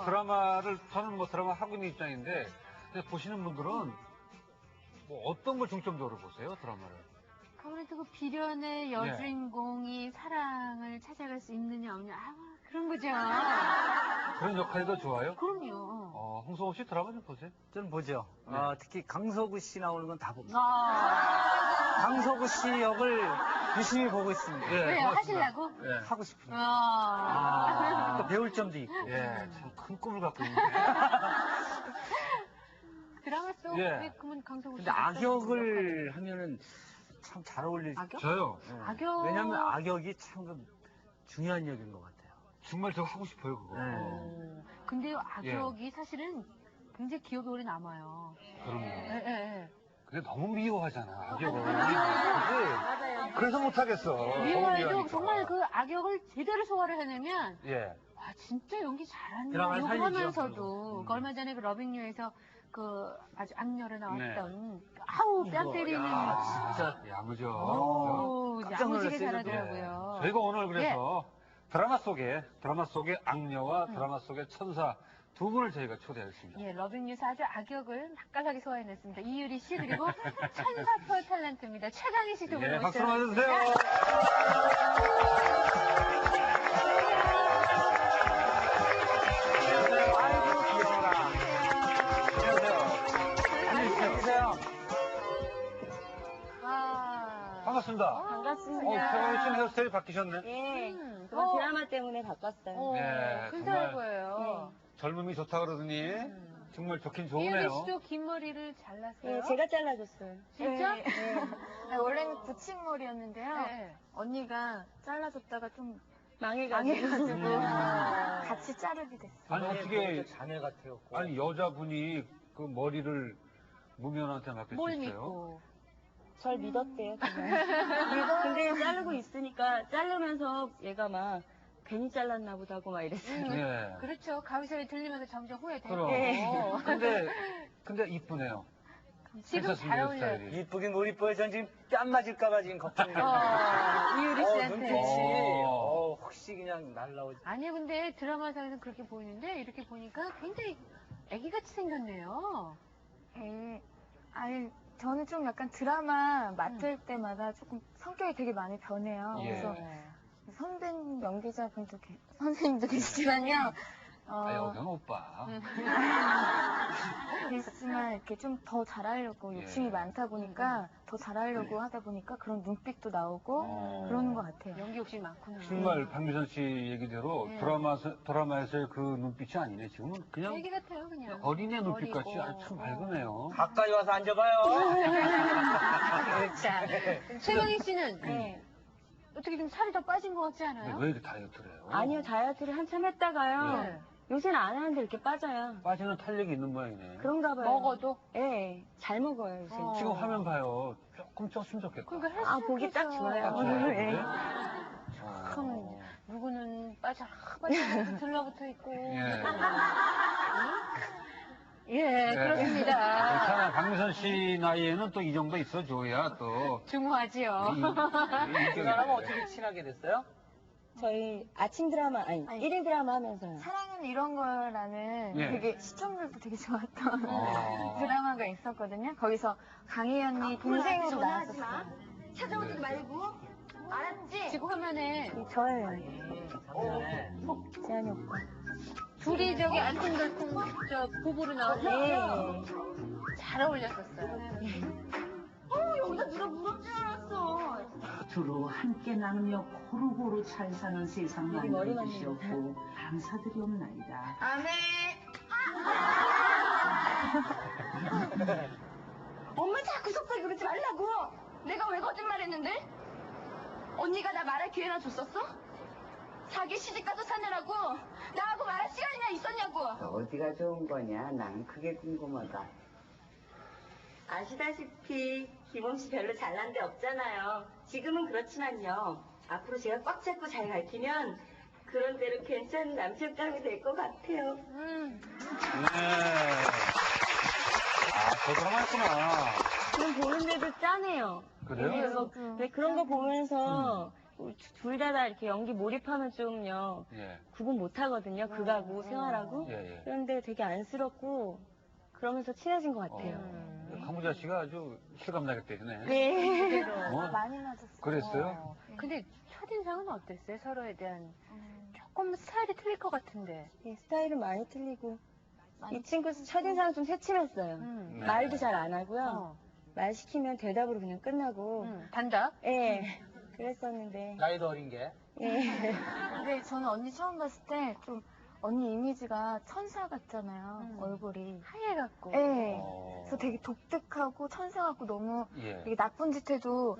드라마를, 저는 뭐 드라마 하고 있는 입장인데, 근데 보시는 분들은 뭐 어떤 걸 중점적으로 보세요, 드라마를? 아무래도 그 비련의 여주인공이 사랑을 찾아갈 수 있느냐, 없느냐. 그런 거죠. 그런 역할이 더 좋아요? 그럼요. 홍성호 씨 드라마 좀 보세요. 저는 보죠. 네. 특히 강서구 씨 나오는 건 다 봅니다. 강서구 씨 역을 유심히 보고 있습니다. 예, 왜요? 고맙습니다. 하시려고? 예. 하고 싶으니까. 또 배울 점도 있고. 예, 참 큰 꿈을 갖고 있네. 드라마 속 예. 왜 그러면 강성우 씨 근데 악역을 하면은 참 잘 어울릴 악역? 저요. 예. 악역? 왜냐면 악역이 참 중요한 역인 것 같아요. 정말 저 하고 싶어요, 그거. 근데 악역이 사실은 굉장히 기억이 오래 남아요. 그럼요. 예. 근데 너무 미워하잖아, 악역을. 맞아요. 그래서 못하겠어. 미워해도 정말 그 악역을 제대로 소화를 해내면 예. 와 진짜 연기 잘한다. 드라마를 욕을 살리죠. 하면서도 그 얼마 전에 그 러빙유에서 그 아주 악녀로 나왔던 아우 뺨 때리는 진짜 야무져. 오, 깜짝 야무지게 놀랐어요, 잘하더라고요. 저희가 오늘 그래서 드라마 속의 악녀와 드라마 속의 천사 두 분을 저희가 초대했습니다. 예, 러빙유에서 아주 악역을 맛깔나게 소화해냈습니다. 이유리 씨 그리고 천사퍼 탤런트입니다. 최강희 씨 두 분을 예, 박수 모셔보겠습니다. 맞아주세요. 아이고, 귀여워라. 안녕하세요. 와. 반갑습니다. 반갑습니다. 최강희 씨는 헤어스타일이 바뀌셨네. 예. 그건 드라마 때문에 바꿨어요. 예, 근사해 정말. 보여요. 젊음이 좋다 그러더니 정말 좋긴 이유리 좋으네요. 씨도 긴 머리를 잘랐어요. 예, 제가 잘라줬어요. 진짜? 네. 원래는 붙임머리였는데요. 네. 언니가 잘라줬다가 좀 망해가지고. 같이 자르게 됐어요. 아니 어떻게 자네 같아요. 아니 여자분이 그 머리를 무면한테 맡길 뭘 수 있어요? 믿고. 절 믿었대요, 정말. 근데 자르고 있으니까 자르면서 얘가 막 괜히 잘랐나 보다고 막 이랬어요. 예. 그렇죠. 가위소리 들리면서 점점 후회되고. 그럼. 예. 근데 이쁘네요. 지금 괜찮습니다, 잘 어울려요. 스타일이. 이쁘긴 못 이뻐요. 전 지금 뺨 맞을까봐 지금 걱정돼요. 이유리 씨한테. 눈빛이 혹시 그냥 날라오지. 아니 근데 드라마상에서 그렇게 보이는데 이렇게 보니까 굉장히 애기같이 생겼네요. 아니, 저는 좀 약간 드라마 맡을 때마다 조금 성격이 되게 많이 변해요. 예. 그래서 선생님도 계시지만요. 여경 오빠. 그렇지만 이렇게 좀 더 잘하려고 욕심이 예. 많다 보니까 더 잘하려고 하다 보니까 그런 눈빛도 나오고 그러는 것 같아요. 연기 욕심이 많구나. 정말 박미선 씨 얘기대로 예. 드라마에서의 그 눈빛이 아니네. 지금은 그냥 애기 같아요 그냥. 어린애 눈빛같이 어리고. 아주 맑으네요. 가까이 와서 앉아봐요. 자, 최강희 씨는 네. 어떻게 좀 살이 더 빠진 것 같지 근데 않아요? 왜 이렇게 다이어트를 해요? 아니요, 다이어트를 한참 했다가요. 네. 요새는 안 하는데 이렇게 빠져요. 빠지는 탄력이 있는 모양이네. 그런가 봐요. 먹어도? 예, 잘 먹어요, 요새. 지금 화면 봐요. 조금 쪘으면 좋겠다. 그러니까 헬스 아, 보기 딱 좋아요. 아, 좋아요? 예. 그래? 참 누구는 빠져 들러붙어 있고. 예. 예, 그렇습니다. 괜찮아. 박미선 씨 나이에는 또 이 정도 있어줘야 또. 중후하지요. 그 사람은 어떻게 친하게 됐어요? 저희 아침 드라마, 아니, 아니. 1일 드라마 하면서요. 사랑은 이런 거라는 예. 되게 시청률도 되게 좋았던 아. 드라마가 있었거든요. 거기서 강혜연이 동생으로 나왔었어요. 찾아오지 말고. 알았지? 지금 화면에 저예요. 재한이 오빠. 둘이 저기 알콩달콩 저 부부로 나와서 예. 잘 어울렸었어요. 여기다 누가 무섭지 않았어. 두루 함께 나누며 고루고루 잘 사는 세상 우리 머리 만들어 주시옵고 감사드리옵나이다. 엄마 자꾸 속삭이 그러지 말라고. 내가 왜 거짓말했는데? 언니가 나 말할 기회나 줬었어? 자기 시집가서 사느라고 나하고 말할 시간이나 있었냐고. 어디가 좋은 거냐? 난 그게 궁금하다. 아시다시피 김홍 씨 별로 잘난 데 없잖아요. 지금은 그렇지만요. 앞으로 제가 꽉 잡고 잘 가르치면 그런 대로 괜찮은 남편감이 될 것 같아요. 네. 저 드라마 했구나. 그럼 보는데도 짠해요. 그래요? 그래서 왜 그런 거 보면서 둘 다 이렇게 연기 몰입하면 좀요 예. 구분 못 하거든요. 극하고 생활하고. 예, 예. 그런데 되게 안쓰럽고 그러면서 친해진 것 같아요. 강무자 씨가 아주 실감나게 때리네. 네. 어? 많이 맞았어요. 그랬어요? 근데 첫인상은 어땠어요? 서로에 대한 조금 스타일이 틀릴 것 같은데. 네, 스타일은 많이 틀리고 이 친구 첫인상은 좀 새침했어요. 네. 말도 잘 안 하고요. 말 시키면 대답으로 그냥 끝나고. 단답? 예. 그랬었는데. 나이도 어린 게. 예. 근데 저는 언니 처음 봤을 때 좀 언니 이미지가 천사 같잖아요. 얼굴이. 하얘갖고. 네. 어. 그래서 되게 독특하고 천사 같고 너무 예. 되게 나쁜 짓 해도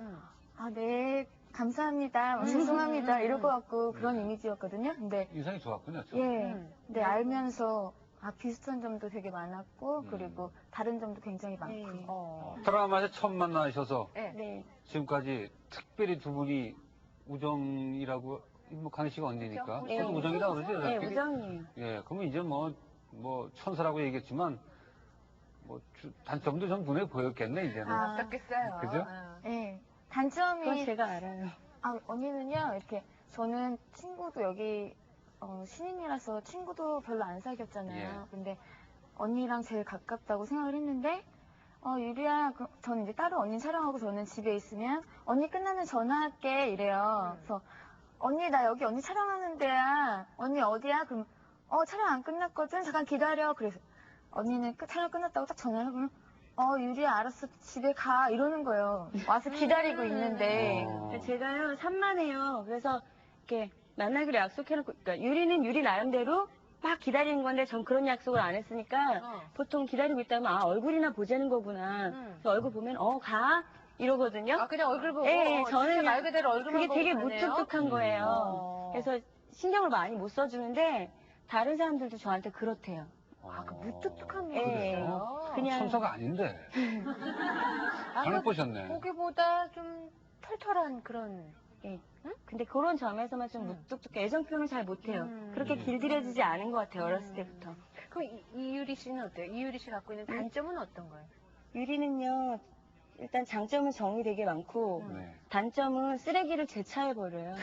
아, 네, 감사합니다. 죄송합니다. 이럴 것 같고 그런 이미지였거든요. 근데 인상이 좋았군요. 좀. 예. 근데 알면서 아, 비슷한 점도 되게 많았고 그리고 다른 점도 굉장히 많고. 네. 드라마에서 처음 만나셔서 네. 지금까지 특별히 두 분이 우정이라고, 뭐 강희 씨가 언니니까 네. 계속 우정이라고 그러죠. 네, 저희끼리? 우정이에요. 예, 그러면 이제 뭐 천사라고 얘기했지만 뭐 단점도 좀 눈에 보였겠네 이제는. 아, 어떻겠어요? 그죠? 예. 그건 단점이 제가 알아요. 아, 언니는요, 이렇게, 저는 친구도 여기, 신인이라서 친구도 별로 안 사귀었잖아요. 예. 근데 언니랑 제일 가깝다고 생각을 했는데, 유리야, 저는 이제 따로 언니 촬영하고 저는 집에 있으면, 언니 끝나면 전화할게, 이래요. 그래서, 언니, 나 여기 언니 촬영하는 데야. 언니 어디야? 그럼, 촬영 안 끝났거든? 잠깐 기다려. 그래서, 언니는 촬영 끝났다고 딱 전화를 하면, 유리야, 알았어. 집에 가. 이러는 거예요. 와서 기다리고 있는데. 어. 제가요, 산만해요. 그래서 이렇게 만나기로 약속해놓고, 그러니까 유리는 유리 나름대로 막 기다리는 건데 전 그런 약속을 안 했으니까 보통 기다리고 있다면 아, 얼굴이나 보자는 거구나. 그래서 얼굴 보면 가. 이러거든요. 아, 그냥 얼굴 보고. 예, 저는 진짜 말 그대로 얼굴만 그게 보고 되게 가네요? 무뚝뚝한 거예요. 그래서 신경을 많이 못 써주는데 다른 사람들도 저한테 그렇대요. 무뚝뚝한 예. 거예요. 그냥 천사가 아닌데. 잘못 보셨네. 보기보다 좀 털털한 그런. 예. 근데 그런 점에서만 좀 무뚝뚝해. 애정 표현을 잘 못해요. 그렇게 길들여지지 않은 것 같아요. 어렸을 때부터. 그럼 이유리 씨는 어때요? 이유리 씨 갖고 있는 단점은 어떤 거예요? 유리는요. 일단 장점은 정이 되게 많고 네. 단점은 쓰레기를 제 차에 버려요.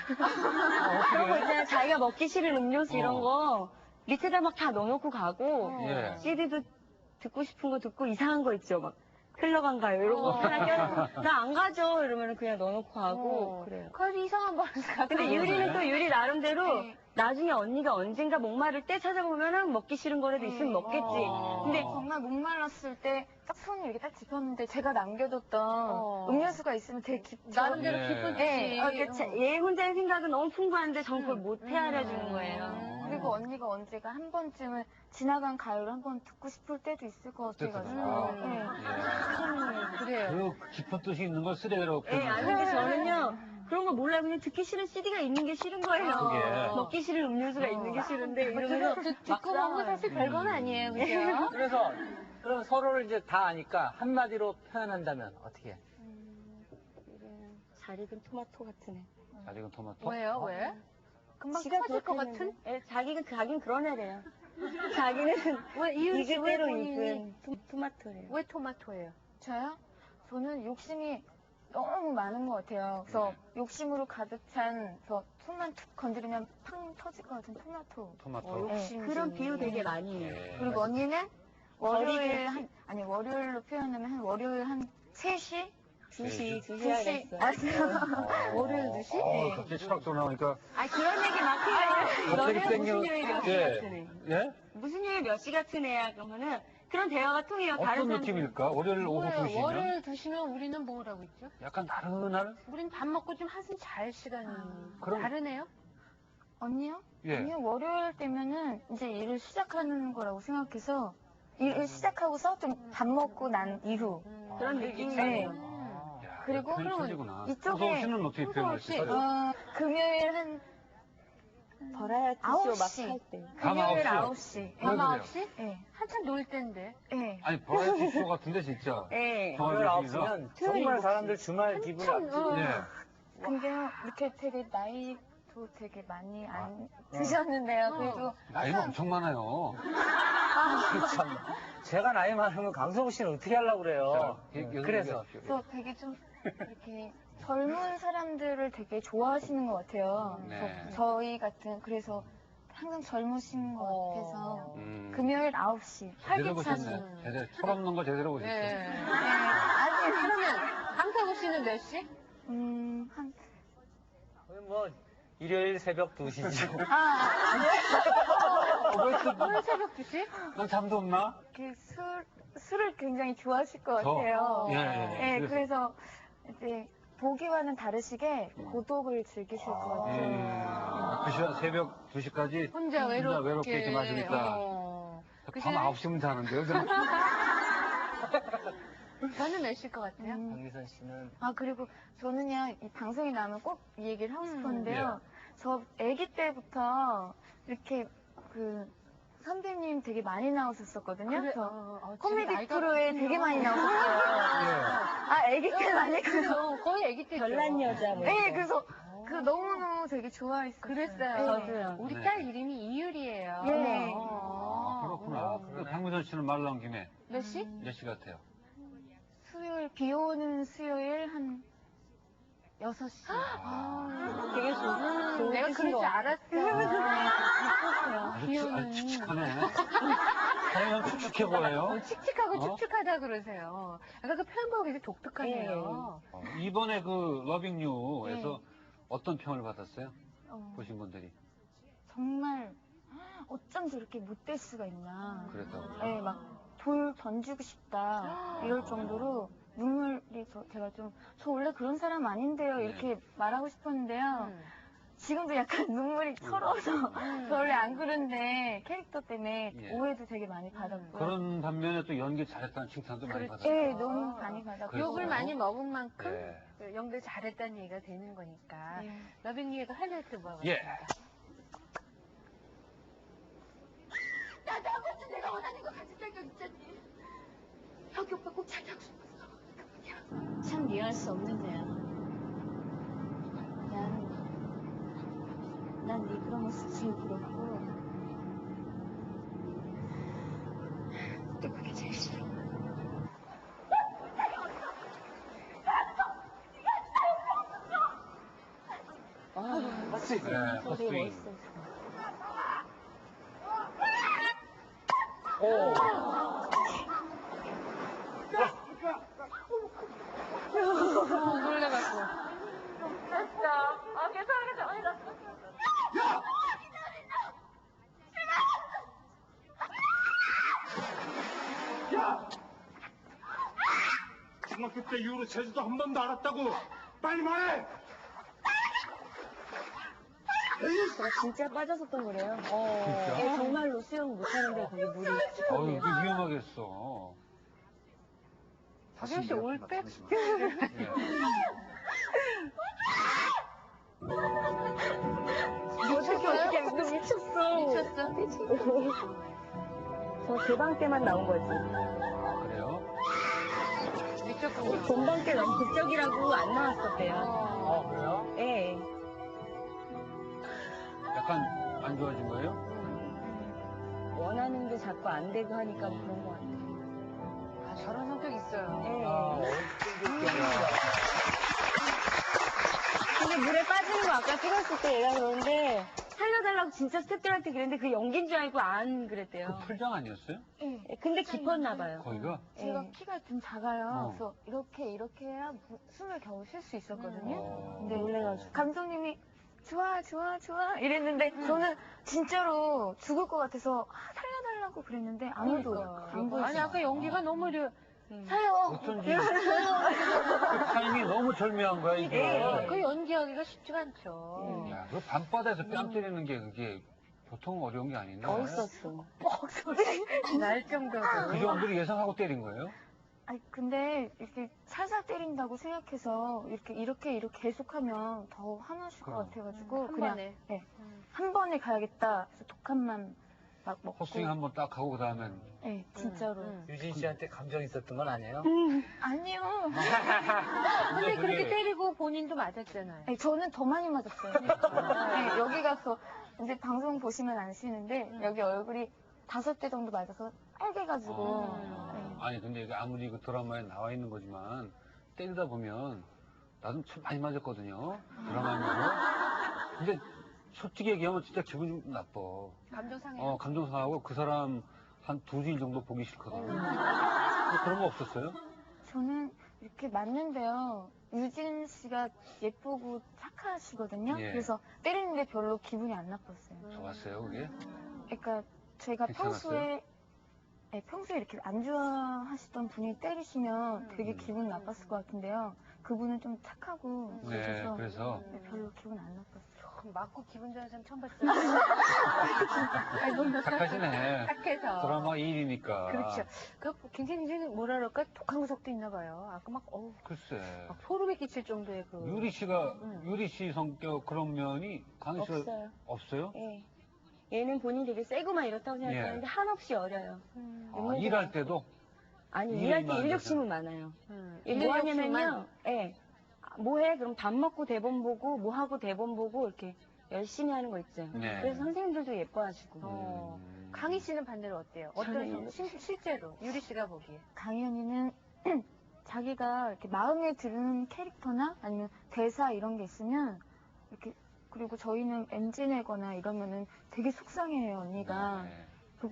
그런 거 있잖아요. 자기가 먹기 싫은 음료수 이런 거 밑에다 막 다 넣어놓고 가고 예. CD도 듣고 싶은 거 듣고 이상한 거 있죠. 막 흘러간 가요. 이런 거 하나 껴놓고 나 안 가져 이러면 그냥 넣어놓고 가고 그래요. 그래도 이상한 버릇 갖고. 근데 유리는 또 유리 나름대로 나중에 언니가 언젠가 목마를 때 찾아보면은 먹기 싫은 거라도 있으면 먹겠지. 근데 정말 목말랐을 때 딱 손을 이렇게 딱 짚었는데 제가 남겨뒀던 음료수가 있으면 되게 나름대로 예. 기쁜 네. 뜻이. 얘 혼자의 생각은 너무 풍부한데 전 그걸 못 헤아려주는 거예요. 그리고 언니가 언제가 한 번쯤은 지나간 가요를 한 번 듣고 싶을 때도 있을 것 같아가지고. 네. 그래요. 그 깊은 뜻이 있는 걸 쓰레기라고 예, 아니 근데 저는요 그런 거 몰라요. 그냥 듣기 싫은 CD가 있는 게 싫은 거예요. 그게. 먹기 싫은 음료수가 있는 게 싫은데 이러면서 듣고 보면 뭐 사실 별건 아니에요. 그죠? 그래서 그럼 서로를 이제 다 아니까 한마디로 표현한다면 어떻게 해? 잘 익은 토마토 같은 애. 아직은 토마토. 왜요? 왜? 금방 지가 터질 것 그렇게 같은? 했는데. 예, 자기는 그런 애래요. 자기는 왜 이유리 씨 이그대로 왜 본인이 익은 토마토래요. 왜 토마토예요? 저요? 저는 욕심이 너무 많은 것 같아요. 그래서 욕심으로 가득 찬, 손만 툭 건드리면 팡 터질 것 같은 토마토. 토마토. 그런 비유 되게 많이 해요. 예. 그리고 언니는 월요일로 표현하면 한 월요일 한 3시? 2시 알았어요. 알았어요. 월요일 2시? 갑자기 철학적으로 나오니까 그런 얘기 막 해요. 갑자기 너는 땡겨. 무슨 요일 몇 시 같은 애? 예? 무슨 요일 몇 시 같은 애야? 그러면은 그런 대화가 통해요. 다른 어떤 사람들. 느낌일까? 월요일 오후 뭐예요? 2시면 월요일 2시면 우리는 뭐라고 있죠? 약간 나른한? 우린 밥 먹고 좀 한숨 잘 시간이 그럼- 다르네요? 언니요? 예. 언니요, 월요일 때면은 이제 일을 시작하는 거라고 생각해서 일을 시작하고서 좀 밥 먹고 난 이후. 그런 네. 느낌이에요. 야, 그리고 표현이 그러면 틀리구나. 이쪽에 호소 씨는 어떻게 표현할까요? 금요일 한 버라이어티 9시. 쇼막할 때. 밤 금요일 9시. 9시. 밤 밤 그래요? 9시? 네. 한참 놀 때인데. 네. 아니 버라이어티 쇼 같은데 진짜. 예. 정말 월요일 재밌어. 9시면 정말 사람들 주말 기분이 앞지고 예. 근데요, 이렇게 되게 나이도 되게 많이 안 드셨는데요. 그래도 나이가 엄청 많아요. 참. 제가 나이 많으면 강성우 씨는 어떻게 하려고 그래요? 자, 여기 그래서 얘기하십시오. 또 되게 좀 이렇게 젊은 사람들을 되게 좋아하시는 것 같아요. 네. 저희 같은, 그래서 항상 젊으신 것 같아서. 금요일 9시. 제대로 보셨네. 제대로, 철없는 거 제대로 보셨어요. 네. 아니, 그러면 강사구 씨는 몇 시? 한, 거의 뭐 일요일 새벽 2시죠. 오늘 새벽 2시? 넌 잠도 없나? 이렇게 술을 굉장히 좋아하실 것 저? 같아요. 예, 예. 네, 그래서 이제 보기와는 다르시게 고독을 즐기실 것 같아요. 그 시간 새벽 2시까지 혼자 외롭게. 이렇게 마시니까. 밤 9시면 자는데요, 저는? 저는 몇 시일 것 같아요? 강미선 씨는 그리고 저는요, 이 방송에 나오면 꼭 이 얘기를 하고 싶었는데요. 저 아기 때부터 이렇게 선배님 되게 많이 나오셨었거든요. 그래서 코미디 프로에 되게 많이 나오셨어요. 아기 때는 아니고요. 거의 아기 때. 별난 여자 뭐. 네, 그래서 너무너무 되게 좋아했어요. 그랬어요. 저도요. 우리 네. 딸 이름이 이유리예요. 네. 그렇구나. 강미선 씨는 말 나온 김에 몇 시? 몇 시 같아요? 수요일, 비 오는 수요일 한 6시. 되게 좋은 내가 그럴 줄 알았어. 아주 칙칙하네. 사장님 칙칙해 보여요. 칙칙하고 축축하다 그러세요. 약간 그 표현법이 되게 독특하네요. 이번에 그 러빙유에서 어떤 평을 받았어요? 보신 분들이. 정말 어쩜 저렇게 못될 수가 있나. 그랬다고요? 네, 막 돌 던지고 싶다 이럴 정도로 눈물이 제가 저 원래 그런 사람 아닌데요 이렇게 말하고 싶었는데요. 지금도 약간 눈물이 서러워서 저 원래 안 그런데 캐릭터 때문에 예. 오해도 되게 많이 받았고. 그런 반면에 또 연기 잘했다는 칭찬도 많이 받았어요. 네, 너무 많이 받았고. 그랬어요? 욕을 많이 먹은 만큼 예. 연기 잘했다는 얘기가 되는 거니까. 네. 러빙유에서 하이라이트 뭐가 예. 나도 아무튼 내가 원하는 거 가진 자격 있잖니. 혁이 오빠 꼭 잘 하고 싶었어. 참 이해할 수 없는 애야. 난 네 그런 모습 제일 부럽고 또 그게 제일 싫어. 네, 헛스윙. 놀래갖고. 중학교 때 이후로 제주도 한 번도 안 왔다고. 빨리 말해. 제가 진짜 빠졌었던 거래요. 진짜? 예, 정말로 수영 못하는데 거기 물이 이거 깊었네요. 위험하겠어. 박영 씨 올 때? 어떻게 미쳤어. 저 제 방 때만 나온 거지. 그래요? 미쳤군요. 본방 때 너무 극적이라고 안 나왔었대요. 그래요? 예. 약간 안 좋아진 거예요? 원하는 게 자꾸 안 되고 하니까 뭐 그런 거 같아요. 저런 성격 있어요. 예. 근데 물에 빠지는 거 아까 찍었을 때 얘가 그러는데 살려달라고 진짜 스태프들한테 그랬는데 그 연기인 줄 알고 안 그랬대요. 그 풀장 아니었어요? 네. 근데 깊었나 봐요. 거기가? 제가 예. 키가 좀 작아요. 그래서 이렇게 해야 숨을 겨우 쉴 수 있었거든요. 근데 놀래가지고. 감독님이 좋아 이랬는데 저는 진짜로 죽을 것 같아서 살려달라고 그랬는데 아무도 안 보였어요. 아니, 아까 연기가 너무 살려. 어쩐지 그 타이밍이 너무 절묘한 거야 이게. 그 연기하기가 쉽지가 않죠. 야, 그 밤바다에서 뺨 때리는 게 그게 보통 어려운 게 아닌데. 멋있었어. 날 정도로. 그 정도로 예상하고 때린 거예요? 아니 근데 이렇게 살살 때린다고 생각해서 이렇게 계속하면 더 화나실 것 같아가지고 한 그냥 번에. 네, 한 번에 가야겠다. 그래서 독한만 막 먹고. 헛스윙 한번 딱 하고 그다음엔 네, 진짜로. 유진 씨한테 감정 있었던 건 아니에요? 아니요. 근데 그렇게 때리고 본인도 맞았잖아요. 아니, 저는 더 많이 맞았어요. 네, 여기 가서 이제 방송 보시면 아시는데 여기 얼굴이 5대 정도 맞아서 빨개가지고. 네. 아니 근데 이게 아무리 그 드라마에 나와 있는 거지만 때리다 보면 나도 참 많이 맞았거든요. 드라마면서. 근데 솔직히 얘기하면 진짜 기분이 좀 나빠. 감정 상해요? 감정 상하고 그 사람 한 2주일 정도 보기 싫거든. 그런 거 없었어요? 저는 이렇게 맞는데요. 유진 씨가 예쁘고 착하시거든요. 예. 그래서 때리는데 별로 기분이 안 나빴어요. 좋았어요, 그게? 그러니까 저희가 괜찮았어요? 평소에 이렇게 안 좋아하시던 분이 때리시면 되게 기분 나빴을 것 같은데요. 그분은 좀 착하고 네, 그러셔서 그래서. 별로 기분 안 나빴어요. 맞고 기분 좋은 사람 처음 봤어요. 착하시네. 착해서. 드라마 1이니까. 그렇죠. 그 굉장히 뭐라 그럴까 독한 구석도 있나 봐요. 아까 막 글쎄. 막 소름이 끼칠 정도의 그 유리 씨 성격 그런 면이 강희 씨가 없어요. 없어요? 예. 얘는 본인이 되게 세고만 이렇다고 생각하는데 한없이 어려요. 일할 때도? 아니, 일을 일할 때 많이 일 욕심은 많아요. 일 뭐 하냐면요, 예. 뭐 해? 그럼 밥 먹고 대본 보고, 뭐 하고 대본 보고, 이렇게 열심히 하는 거 있죠. 네. 그래서 선생님들도 예뻐하시고. 강희 씨는 반대로 어때요? 어떤 실제로 유리 씨가 보기에? 강희 언니는 자기가 이렇게 마음에 드는 캐릭터나 아니면 대사 이런 게 있으면 이렇게 그리고 저희는 NG 내거나 이러면은 되게 속상해요 언니가.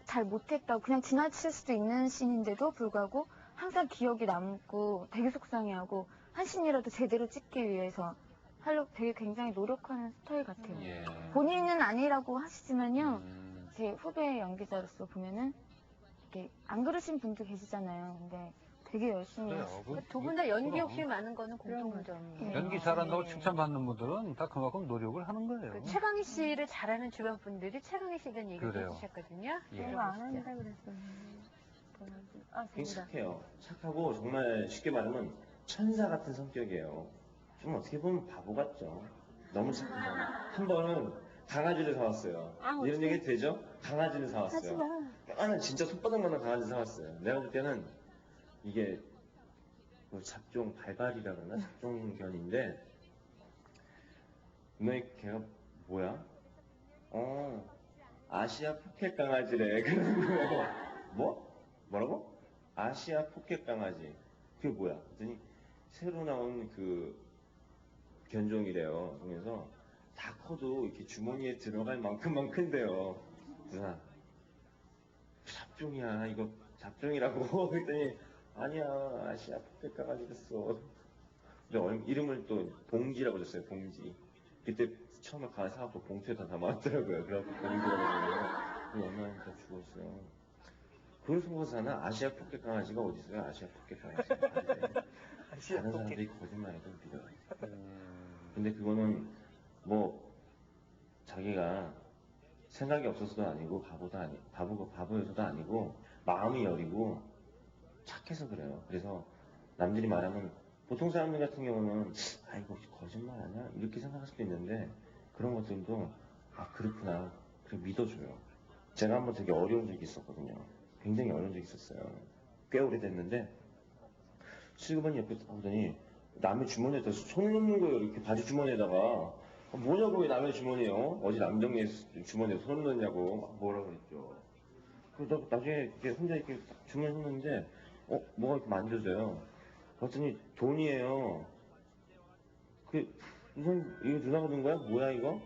잘 못했다고 그냥 지나칠 수도 있는 씬인데도 불구하고 항상 기억이 남고 되게 속상해하고 한 씬이라도 제대로 찍기 위해서 하려고 되게 굉장히 노력하는 스타일 같아요. 예. 본인은 아니라고 하시지만요. 제 후배 연기자로서 보면은 이렇게 안 그러신 분도 계시잖아요. 근데 되게 열심히 하시고 두 분 다 연기 욕심이 많은 거는 공통점이에요. 연기 잘한다고 칭찬받는 분들은 다 그만큼 노력을 하는 거예요. 최강희 씨를 잘하는 주변 분들이 최강희 씨에 대한 얘기를 그래요. 해주셨거든요. 예. 그거 안 한다 그랬어요. 되게 착해요. 착하고 정말 쉽게 말하면 천사 같은 성격이에요. 좀 어떻게 보면 바보 같죠. 너무 착해요. 한 번은 강아지를 사왔어요. 이런 얘기 되죠? 강아지를 사왔어요. 나는 진짜 손바닥만한 강아지 사왔어요. 내가 볼 때는 이게 뭐 잡종 발발이라 그러나 잡종견인데 너희 걔가 뭐야? 아시아 포켓 강아지래. 그러는 거예요. 뭐? 뭐라고? 아시아 포켓 강아지. 그게 뭐야? 그랬더니 새로 나온 그 견종이래요. 그래서 다 커도 이렇게 주머니에 들어갈 만큼만 큰데요. 누나, 잡종이야. 이거 잡종이라고. 그랬더니 아니야. 아시아 포켓 강아지랬어. 근데 이름을 또 봉지라고 줬어요. 봉지. 그때 처음에 가서 사갖고 봉투에 다 담아왔더라고요. 그래갖고 봉지라고 엄마한테 죽었어요. 그걸 속아서 사는 아시아 포켓 강아지가 어디 있어요? 아시아 포켓 강아지. 다른 사람들이 거짓말해도 믿어요. 근데 그거는 뭐 자기가 생각이 없어서도 아니고 바보여서도 아니고 마음이 여리고 착해서 그래요. 그래서 남들이 말하면 보통 사람들 같은 경우는 이거 거짓말 아니야? 이렇게 생각할 수도 있는데 그런 것들도 그렇구나. 그래 믿어줘요. 제가 한번 되게 어려운 적이 있었거든요. 굉장히 어려운 적이 있었어요. 꽤 오래됐는데 실그반이 옆에 보더니 남의 주머니에다 손을 넣는 거예요. 이렇게 바지 주머니에다가. 뭐냐고 왜 남의 주머니에요? 어디 남정네 주머니에 손을 넣냐고 뭐라 그랬죠. 그래서 나중에 이렇게 혼자 이렇게 주머니에 손 넣는데 뭐가 이렇게 만져져요. 그랬더니 돈이에요. 이거 누나가 든 거야? 뭐야 이거?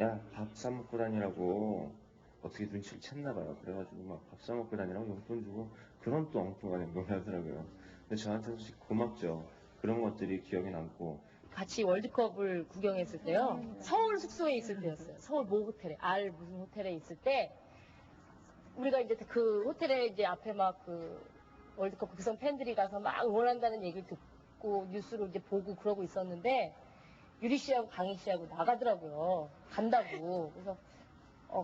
야, 밥 사 먹고 다니라고 어떻게 눈치를 챘나 봐요. 그래가지고 막 밥 사 먹고 다니라고 용돈 주고 그런 또 엉뚱한 행동을 하더라고요. 근데 저한테 솔직히 고맙죠. 그런 것들이 기억에 남고. 같이 월드컵을 구경했을 때요. 서울 숙소에 있을 때였어요. 서울 모 호텔에, 무슨 호텔에 있을 때, 우리가 이제 그 호텔에 이제 앞에 막 그 월드컵 극성 팬들이 가서 막 응원한다는 얘기를 듣고 뉴스로 이제 보고 그러고 있었는데, 유리 씨하고 강희 씨하고 나가더라고요. 간다고. 그래서,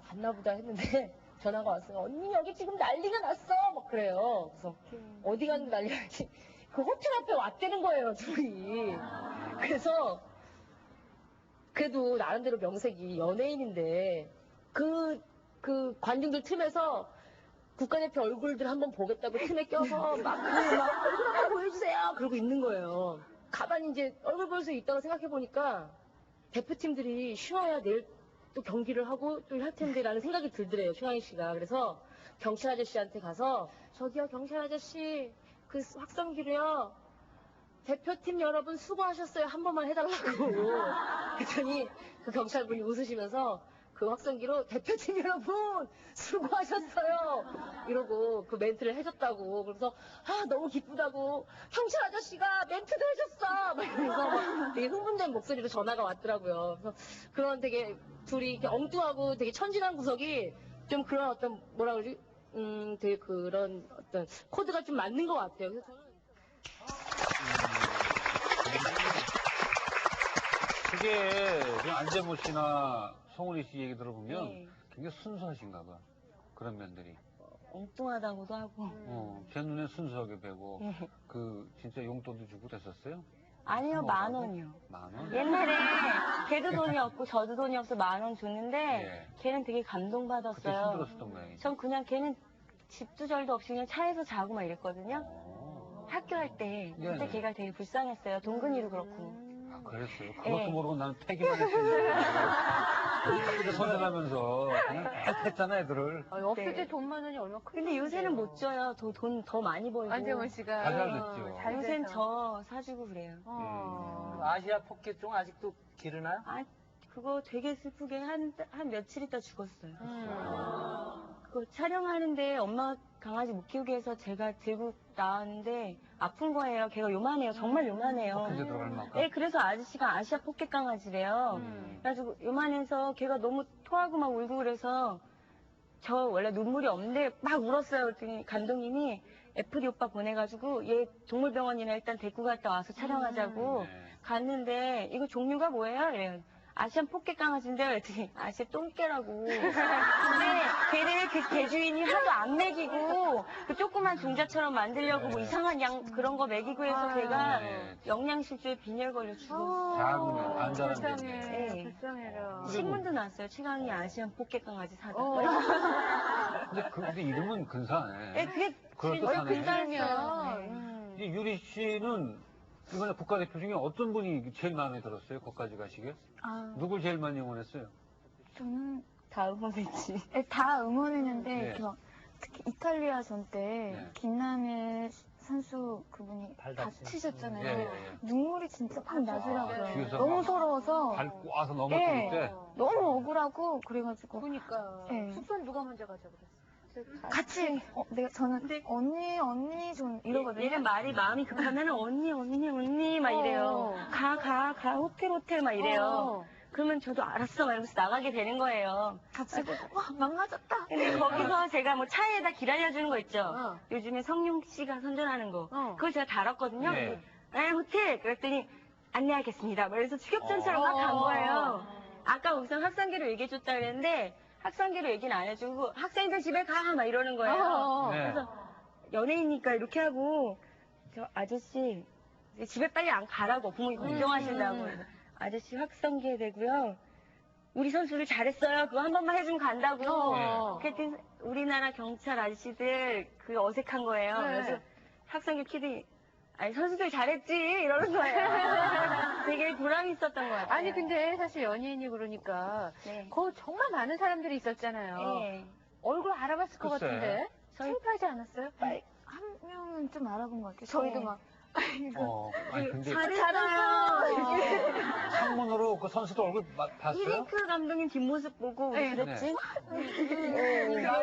갔나 보다 했는데, 전화가 왔어요. 언니 여기 지금 난리가 났어! 막 그래요. 그래서, 어디 가는 난리가 났지? 그 호텔 앞에 왔다는 거예요, 둘이. 그래서, 그래도 나름대로 명색이 연예인인데, 그 관중들 틈에서 국가대표 얼굴들 한번 보겠다고 틈에 껴서 막 얼굴 한번 보여주세요! 그러고 있는 거예요. 가만히 이제 얼굴 볼 수 있다고 생각해보니까, 대표팀들이 쉬어야 내일 또 경기를 하고 또 할 텐데라는 생각이 들더래요, 최강희 씨가. 그래서 경찰 아저씨한테 가서, 저기요, 경찰 아저씨, 그 확성기로요, 대표팀 여러분 수고하셨어요. 한 번만 해달라고. 그랬더니 그 경찰분이 웃으시면서 그 확성기로 대표팀 여러분 수고하셨어요. 이러고 그 멘트를 해줬다고. 그래서 너무 기쁘다고. 경찰 아저씨가 멘트도 해줬어. 막 이러면서 막 되게 흥분된 목소리로 전화가 왔더라고요. 그래서 그런 되게 둘이 이렇게 엉뚱하고 되게 천진한 구석이 좀 그런 어떤 뭐라 그러지? 되게 그런 어떤 코드가 좀 맞는 것 같아요. 그래서 저는 그게 그냥 안재모 씨나 송은이 씨 얘기 들어보면 네. 굉장히 순수하신가 봐. 그런 면들이. 엉뚱하다고도 하고. 제 눈에 순수하게 배고 네. 그 진짜 용돈도 주고 됐었어요? 아니요, 10,000원이요. 10,000원? 옛날에 걔도 돈이 없고 저도 돈이 없어 10,000원 줬는데 예. 걔는 되게 그때 감동받았어요. 힘들었었던 모양이죠. 전 그냥 걔는 집도 절도 없이 그냥 차에서 자고 막 이랬거든요. 학교 할 때. 그때 네네. 걔가 되게 불쌍했어요. 동근이도 그렇고. 아, 그랬어요. 그것도 네. 모르고 나는 패기만 했는데. 근데 선전하면서 그냥 계속 했잖아, 애들을. 없을 네. 때 돈 10,000원이 얼마나 큰 근데 요새는 못 줘요. 돈 더 많이 벌고. 안재원 씨가. 잘 됐죠. 잘 요새는 돼서. 저 사주고 그래요. 아시아 포켓종 아직도 기르나요? 아, 그거 되게 슬프게 한 며칠 있다 죽었어요. 그거 촬영하는데 엄마 강아지 못 키우게 해서 제가 들고 나왔는데 아픈 거예요. 걔가 요만해요. 정말 요만해요. 그게 들어갈 만큼. 네, 그래서 아저씨가 아시아 포켓 강아지래요. 그래가지고 요만해서 걔가 너무 토하고 막 울고 그래서 저 원래 눈물이 없는데 막 울었어요. 그랬더니 감독님이 FD 오빠 보내가지고 얘 동물병원이나 일단 데리고 갔다 와서 촬영하자고 갔는데 이거 종류가 뭐예요? 이래요. 아시안 포켓 강아지인데 그랬더니 아시아 똥개라고. 근데 걔를 그 개주인이 하도 안 먹이고 그 조그만 종자처럼 만들려고 뭐 이상한 양 그런 거 먹이고 해서 걔가 영양실조에 빈혈 걸려 죽었어. 작으면 안 자란 불쌍해. 네. 불쌍해라. 신문도 났어요. 최강희 아시안 포켓 강아지 사다. 근데 이름은 근사하네. 네, 그게 그럴듯하네. 근사했어요. 이제 유리 씨는 이번에 국가대표 중에 어떤 분이 제일 마음에 들었어요? 거기까지 가시게? 누굴 제일 많이 응원했어요? 저는 다 응원했지. 다 응원했는데 네. 이렇게 막 특히 이탈리아전 때 김남일 선수 그분이 다치셨잖아요. 예. 눈물이 진짜 팍 나더라고요. 뒤에서 너무 막 서러워서 밟고 와서 넘어뜨릴 예. 때 너무 억울하고 그래가지고 그러니까 예. 숙소는 누가 먼저 가자 그랬어? 같이 저는 언니 좀 이러거든요. 얘는 말이 마음이 급하면 언니 막 이래요. 가 호텔 막 이래요. 그러면 저도 알았어 막 이러면서 나가게 되는 거예요. 같이 와 망가졌다. 근데 거기서 제가 뭐 차에다 기다려주는 거 있죠. 요즘에 성룡 씨가 선전하는 거. 그걸 제가 달았거든요. 네. 호텔 그랬더니 안내하겠습니다. 그래서 추격전처럼 막 간 거예요. 아까 우선 학생기로 얘기해줬다 그랬는데 학생기로 얘기는 안 해주고 학생들 집에 가 막 이러는 거예요. 네. 그래서 연예인이니까 이렇게 하고 저 아저씨 집에 빨리 안 가라고 부모님 걱정하신다고 아저씨 확성기에 되고요. 우리 선수들 잘했어요. 그거 한 번만 해주면 간다고. 그랬더니 우리나라 경찰 아저씨들 그 어색한 거예요. 그래서 학성기 키더니 아니 선수들 잘했지 이러는 거예요. 되게 보람이 있었던 것 같아요. 아니 근데 사실 연예인이 그러니까 거기 정말 많은 사람들이 있었잖아요. 네. 얼굴 알아봤을 것 글쎄. 같은데 창피하지 않았어요? 한 명은 좀 알아본 것 같아요. 저희도 막 아니 근데 잘했어요. 창문으로 그 선수들 얼굴 봤어요? 이링크 감독님 뒷모습 보고 우리 그랬지?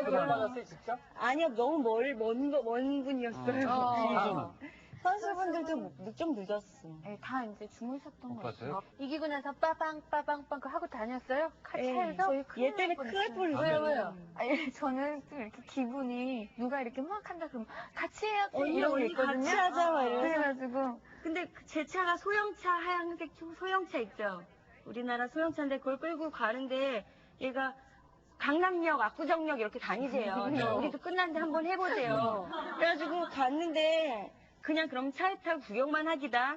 올라갔어요, 직접? 아니요, 너무 먼 분이었어요. 선수분들도 좀 늦었어. 다 이제 주무셨던 것 같아요. 이기고 나서 빠방빠방 그 하고 다녔어요? 네, 차에서? 얘 때문에 큰일 날 뻔했어요. 왜요? 아니, 저는 좀 이렇게 기분이 누가 이렇게 막 한다 그러면 같이 해야지 언니 이런 게 있거든요. 같이 하자 막 이러면서. 그래가지고 근데 제 차가 소형차, 하얀색 소형차 있죠. 우리나라 소형차인데 그걸 끌고 가는데 얘가 강남역, 압구정역 이렇게 다니세요. 우리도 끝났는데 한번 해보세요. 그래가지고 갔는데 그냥 그럼 차에 타고 구경만 하기다.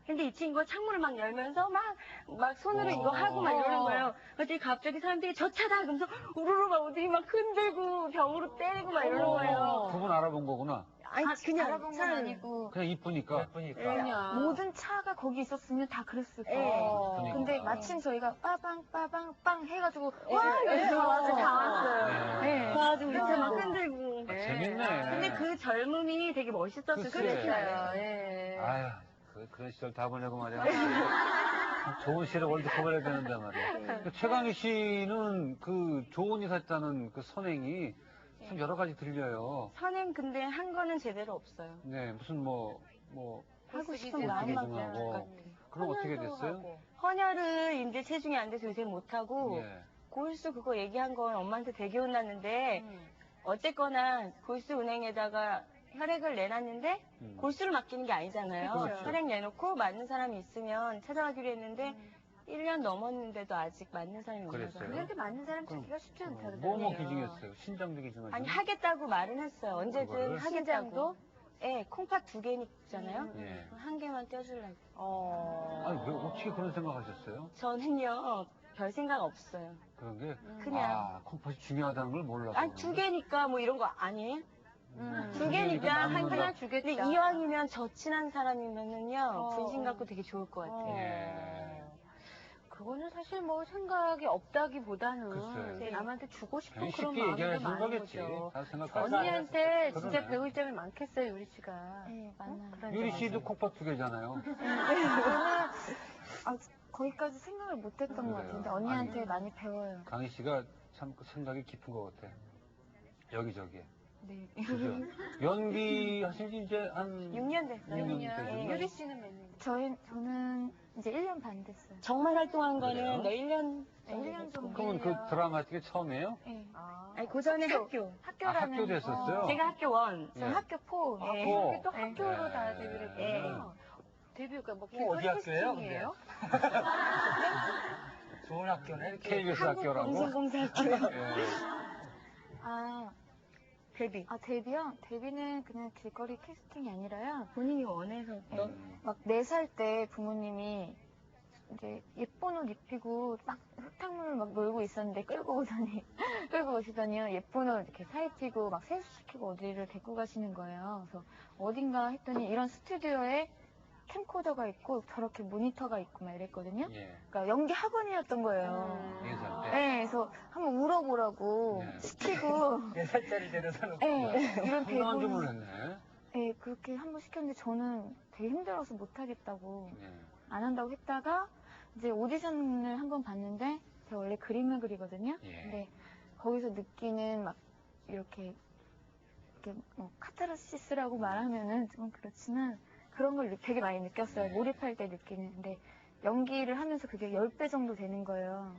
근데 이 친구가 창문을 막 열면서 막 손으로 이거 하고 막 이러는 거예요. 그랬더니 갑자기 사람들이 저 차다 그러면서 우르르 막 어디 막 흔들고 병으로 때리고 막 이러는 거예요. 그분 알아본 거구나. 아니 그냥 알아본 건 아니고 그냥 이쁘니까. 모든 차가 거기 있었으면 다 그랬을 거예요. 근데 마침 저희가 빠방 해가지고 와 이러면서 다 왔어요. 네. 맞아, 우리 차 막 흔들고. 재밌네. 근데 그 젊음이 되게 멋있었어요. 글쎄. 그랬어요. 예. 아유, 그런 시절 다 보내고 말이야. 좋은 시를 월드컵을 해야 되는데 말이야. 최강희 씨는 그 좋은 이사 했다는 그 선행이 참 여러 가지 들려요. 선행 근데 한 거는 제대로 없어요. 네, 무슨 하고 싶은 어떻게 마음만 좀 그냥 하고. 같아. 그럼 어떻게 됐어요? 헌혈을 이제 체중이 안 돼서 요새 못하고 예. 골수 그거 얘기한 건 엄마한테 되게 혼났는데 어쨌거나 골수 은행에다가 혈액을 내놨는데 골수를 맡기는 게 아니잖아요. 그렇죠. 혈액 내놓고 맞는 사람이 있으면 찾아가기로 했는데 1년 넘었는데도 아직 맞는 사람이 없어요. 그랬어요? 그렇게 맞는 사람 찾기가 쉽지 않다 뭐 그러네요. 기증했어요? 신장도 기증하죠? 아니 하겠다고 말은 했어요. 언제든 그거를? 하겠다고. 신장도? 예, 콩팥 2개잖아요. 예. 한 개만 떼어주려고. 아니, 왜 어떻게 그런 생각하셨어요? 저는요, 별 생각 없어요. 그런 게? 그냥. 콩팥이 중요하다는 걸 몰라서. 아니, 2개니까 뭐 이런 거 아니에요? 두 개니까 그러니까 한 남는 개나 거. 주겠다. 근데 이왕이면 저 친한 사람이면은요, 분신 갖고 되게 좋을 것 같아요. 예. 그거는 사실 뭐 생각이 없다기보다는 글쎄요. 남한테 주고 싶은 괜히 그런 쉽게 마음이 더 얘기하시는 많은 거겠지. 거죠. 다 생각하지. 언니한테 그러네. 진짜 배울 점이 많겠어요, 유리 씨가. 네, 많아요. 그런 유리 점에서. 씨도 콩팥 2개잖아요. 저는 거기까지 생각을 못 했던 것 그래요. 같은데 언니한테 아니. 많이 배워요. 강희 씨가 참 생각이 깊은 것 같아. 여기저기. 네. 그죠? 연기 하신 지 이제 한 6년 됐어요. 6년 네. 되죠? 유리 씨는 몇 년? 저는 이제 1년 반 됐어요. 정말 활동한 그래요? 거는 너 1년 네, 1년 정도. 그러면 그 드라마틱이 처음이에요? 네. 아니, 그 전에 학교. 학교라는 학교 됐었어요? 제가 학교 원. 저 예. 학교 포. 네. 고. 또 학교로 네. 다 데뷔를 했군요. 데뷔가 뭐 어디 길거리 학교예요, 캐스팅이에요? 좋은 학교네. KBS 학교라고? 공공공사학교요. 예. 데뷔. 데뷔요? 데뷔는 그냥 길거리 캐스팅이 아니라요. 본인이 원해서. 막 4살 때 부모님이 이제 예쁜 옷 입히고 막 흙탕물을 막 놀고 있었는데 끌고 오시더니요. 예쁜 옷 이렇게 사입히고 막 세수시키고 어디를 데리고 가시는 거예요. 그래서 어딘가 했더니 이런 스튜디오에 캠코더가 있고 저렇게 모니터가 있고 막 이랬거든요. 예. 그러니까 연기 학원이었던 거예요. 4살 때? 네, 그래서 한번 울어보라고 네. 시키고 4살짜리 데려다놓고. 네, 이런 상당한 대본 주문을 했네. 네, 그렇게 한번 시켰는데 저는 되게 힘들어서 못하겠다고 예. 안 한다고 했다가 이제 오디션을 한번 봤는데 제가 원래 그림을 그리거든요. 예. 근데 거기서 느끼는 막 이렇게 뭐 카타르시스라고 말하면은 좀 그렇지만 그런 걸 되게 많이 느꼈어요. 네. 몰입할 때 느끼는데 연기를 하면서 그게 10배 정도 되는 거예요.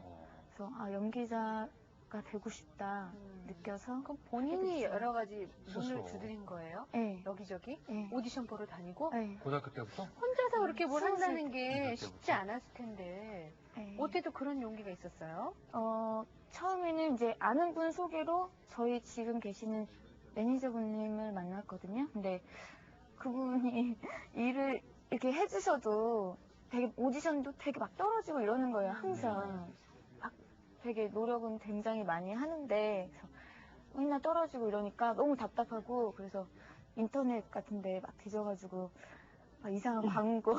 그래서 연기자가 되고 싶다 느껴서 그럼 본인이 여러 가지 스스로. 문을 두드린 거예요? 네. 여기저기? 네. 오디션 보러 다니고? 네. 고등학교 때부터? 혼자서 그렇게 뭘 스무 살 한다는 게 때부터. 쉽지 않았을 텐데 네. 어때도 그런 용기가 있었어요? 처음에는 이제 아는 분 소개로 저희 지금 계시는 매니저분님을 만났거든요. 근데 그분이 일을 이렇게 해주셔도 되게 오디션도 되게 막 떨어지고 이러는 거예요, 항상. 막 되게 노력은 굉장히 많이 하는데, 그래서 맨날 떨어지고 이러니까 너무 답답하고, 그래서 인터넷 같은 데 막 뒤져가지고, 막 이상한 광고,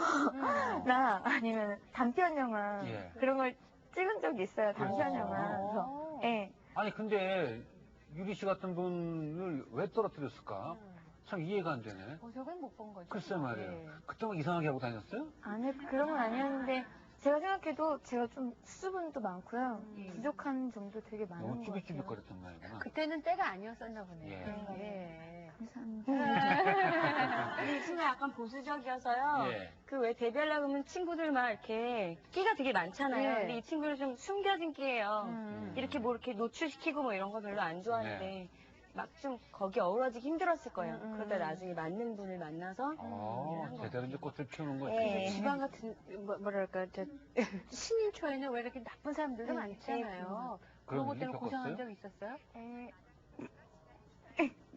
나 아니면 단편 영화, 예. 그런 걸 찍은 적이 있어요, 단편 그렇죠. 영화. 그래서, 예. 아니, 근데 유리 씨 같은 분을 왜 떨어뜨렸을까? 참 이해가 안 되네. 저건 못 본 거죠. 글쎄 말이에요. 예. 그때 막 이상하게 하고 다녔어요? 아니, 그런 건 아니었는데, 제가 생각해도 제가 좀 수분도 많고요. 부족한 점도 되게 많은 너무 것 같아요. 쭈깃쭈깃거렸단 말이구나. 그때는 때가 아니었었나 보네요. 예. 예. 감사합니다. 근데 친구 약간 보수적이어서요. 예. 그 왜 데뷔하려고 하면 친구들만 이렇게 끼가 되게 많잖아요. 예. 근데 이 친구는 좀 숨겨진 끼예요. 이렇게 뭐 이렇게 노출시키고 뭐 이런 거 별로 안 좋아하는데 네. 막 좀 거기 어우러지기 힘들었을 거예요. 그러다 나중에 맞는 분을 만나서 제대로 이제 꽃을 피우는 거지. 예. 지방 같은 뭐랄까 신인 초에는 왜 이렇게 나쁜 사람들도 많잖아요. 그런 것 일이 때문에 고생한 겪었어요? 적 있었어요?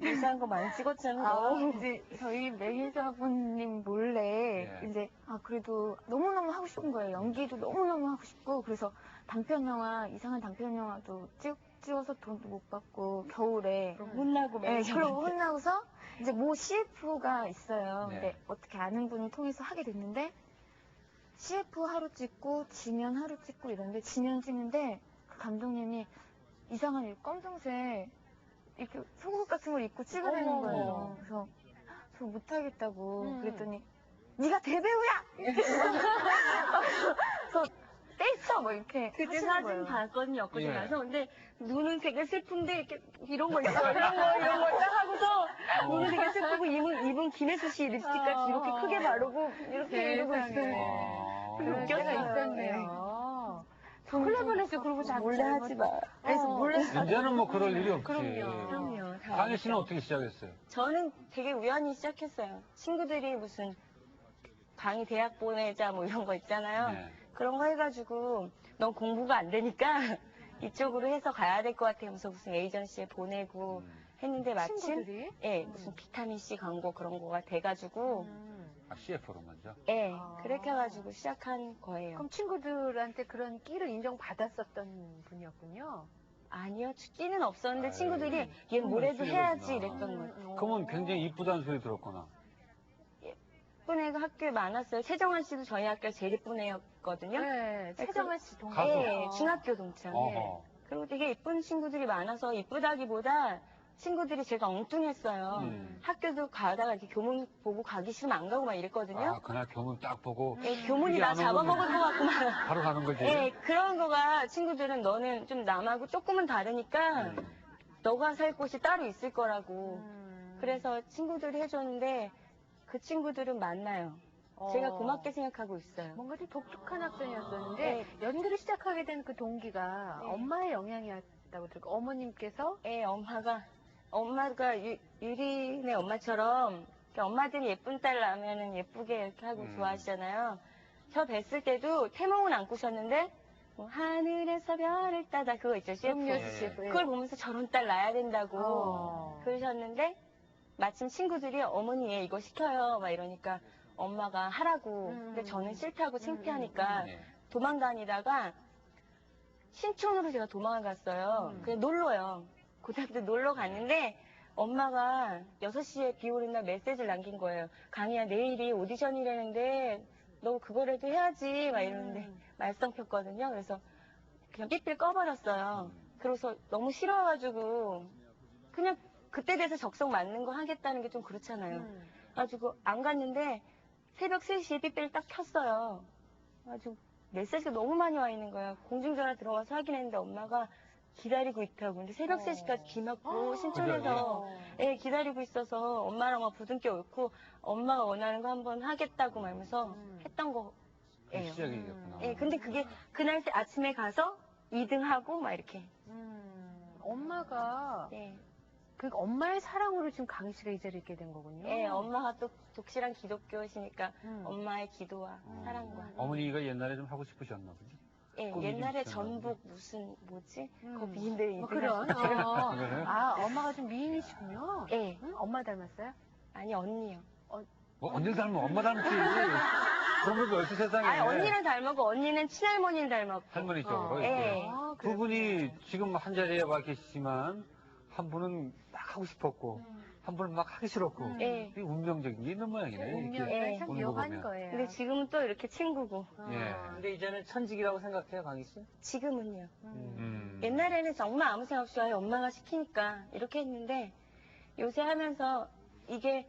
이상한 거 많이 찍었잖아요. 이제 저희 매니저분님 몰래 예. 이제 그래도 너무너무 하고 싶은 거예요. 연기도 너무너무 하고 싶고 그래서 단편 영화 이상한 단편 영화도 찍어서 돈도 못 받고 겨울에 혼나고 네, 그러고 혼나고서 이제 모 CF가 있어요. 네. 근데 어떻게 아는 분을 통해서 하게 됐는데 CF 하루 찍고 지면 하루 찍고 이런데 지면 찍는데 그 감독님이 이상한 이 검정색 이렇게 속옷 같은 걸 입고 찍으라는 거예요. 그래서 저 못하겠다고 그랬더니 네가 대배우야! 그래서 떼있어 뭐 이렇게 그때 하시는 사진 거예요. 봤거든요, 엊그제 예. 가서. 근데 눈은 되게 슬픈데 이렇게 이런 거 있어. 이런 거 딱 하고서 눈은 되게 슬프고 입은 김혜수 씨 립스틱 같이 이렇게 크게 바르고 이렇게 이러고 있어요. 그럴 때가 웃겼어요. 있었네요. 콜라보레이션 그러고 자꾸 몰래 하지 마. 그래서 몰래 이제는 뭐 그럴 일이 없지. 그럼요. 다 강희 씨는 어떻게 시작했어요? 저는 되게 우연히 시작했어요. 친구들이 무슨 강의 대학 보내자 뭐 이런 거 있잖아요. 네. 그런 거 해가지고 넌 공부가 안 되니까 이쪽으로 해서 가야 될 것 같아 하면서 무슨 에이전시에 보내고 했는데 마침 친구들이? 예, 무슨 비타민 C 광고 그런 거가 돼가지고 아, CF로 먼저? 예, 그렇게 해가지고 시작한 거예요. 그럼 친구들한테 그런 끼를 인정받았었던 분이었군요. 아니요, 끼는 없었는데 아유, 친구들이 얘 뭐래도 그런 해야지 식이구나. 이랬던 거예요. 그러면 굉장히 이쁘다는 소리 들었구나. 예쁜 애가 학교에 많았어요. 최정환 씨도 저희 학교 제일 예쁜 애였거든요. 네, 최정환 씨 동생. 가수. 예, 중학교 동창. 어허. 그리고 되게 예쁜 친구들이 많아서 이쁘다기보다 친구들이 제가 엉뚱했어요. 학교도 가다가 이렇게 교문 보고 가기 싫으면 안 가고 막 이랬거든요. 아, 그날 교문 딱 보고. 예, 교문이 이게 나 안 잡아먹을 오면 것 같고 막. 바로 가는 거지. 예, 그런 거가 친구들은 너는 좀 남하고 조금은 다르니까 너가 살 곳이 따로 있을 거라고. 그래서 친구들이 해줬는데 그 친구들은 만나요. 제가 고맙게 생각하고 있어요. 뭔가 좀 독특한 학생이었었는데 네. 연기를 시작하게 된 그 동기가 네. 엄마의 영향이었다고 들고 어머님께서 예, 엄마가 유리네 엄마처럼 이렇게 엄마들이 예쁜 딸 낳으면 예쁘게 이렇게 하고 좋아하시잖아요. 저 뵀을 때도 태몽은 안 꾸셨는데 뭐 하늘에서 별을 따다 그거 있죠, CF. 음료수 CF. 그걸 보면서 저런 딸 낳아야 된다고 그러셨는데 마침 친구들이 어머니 얘 이거 시켜요 막 이러니까 엄마가 하라고. 근데 저는 싫다고 창피하니까 네. 도망다니다가 신촌으로 제가 도망을 갔어요. 그냥 놀러요. 고등학교 놀러 갔는데 엄마가 6시에 비 오는 날 메시지를 남긴 거예요. 강희야 내일이 오디션이라는데 너 그거라도 해야지 막 이러는데 말썽 폈거든요. 그래서 그냥 삐삐 꺼버렸어요. 그래서 너무 싫어가지고 그냥 그때 돼서 적성 맞는 거 하겠다는 게 좀 그렇잖아요. 그래가지고 안 갔는데 새벽 3시에 삐삐를 딱 켰어요. 아주 메시지가 너무 많이 와 있는 거예요. 공중전화 들어가서 확인했는데 엄마가 기다리고 있다고. 근데 새벽 3시까지 비 맞고 신촌에서 예, 기다리고 있어서 엄마랑 막 부둥켜 옳고 엄마가 원하는 거 한번 하겠다고 말면서 했던 거예요. 시작이겠구나. 예, 근데 그게 그날 아침에 가서 2등하고 막 이렇게. 엄마가 예. 그 엄마의 사랑으로 지금 강희 씨가 이 자리에 있게 된 거군요. 예, 엄마가 또 독실한 기독교시니까 엄마의 기도와 사랑과. 어머니가 옛날에 좀 하고 싶으셨나 보지? 예, 꿈이 좀 옛날에 있었나 전북 무슨 뭐지? 그 미인들 뭐 그런. 그래요? 아, 엄마가 좀 미인이시군요. 예. 응? 엄마 닮았어요? 아니 언니요. 뭐 언니를 닮으면 엄마 닮지. 그런 거 없어 세상에. 아니 언니는 닮았고 언니는 친할머니를 닮았고. 할머니 쪽으로 예. 이렇게. 두 분이 지금 한 자리에 와 계시지만 한 분은 막 하고 싶었고 한 분은 막 하기 싫었고 예. 이 운명적인 게 있는 모양이네. 운명이 예. 참 오는 거 묘한 보면. 거예요. 근데 지금은 또 이렇게 친구고. 예. 근데 이제는 천직이라고 생각해요, 강희 씨? 지금은요. 옛날에는 정말 아무 생각 없이 아예 엄마가 시키니까 이렇게 했는데 요새 하면서 이게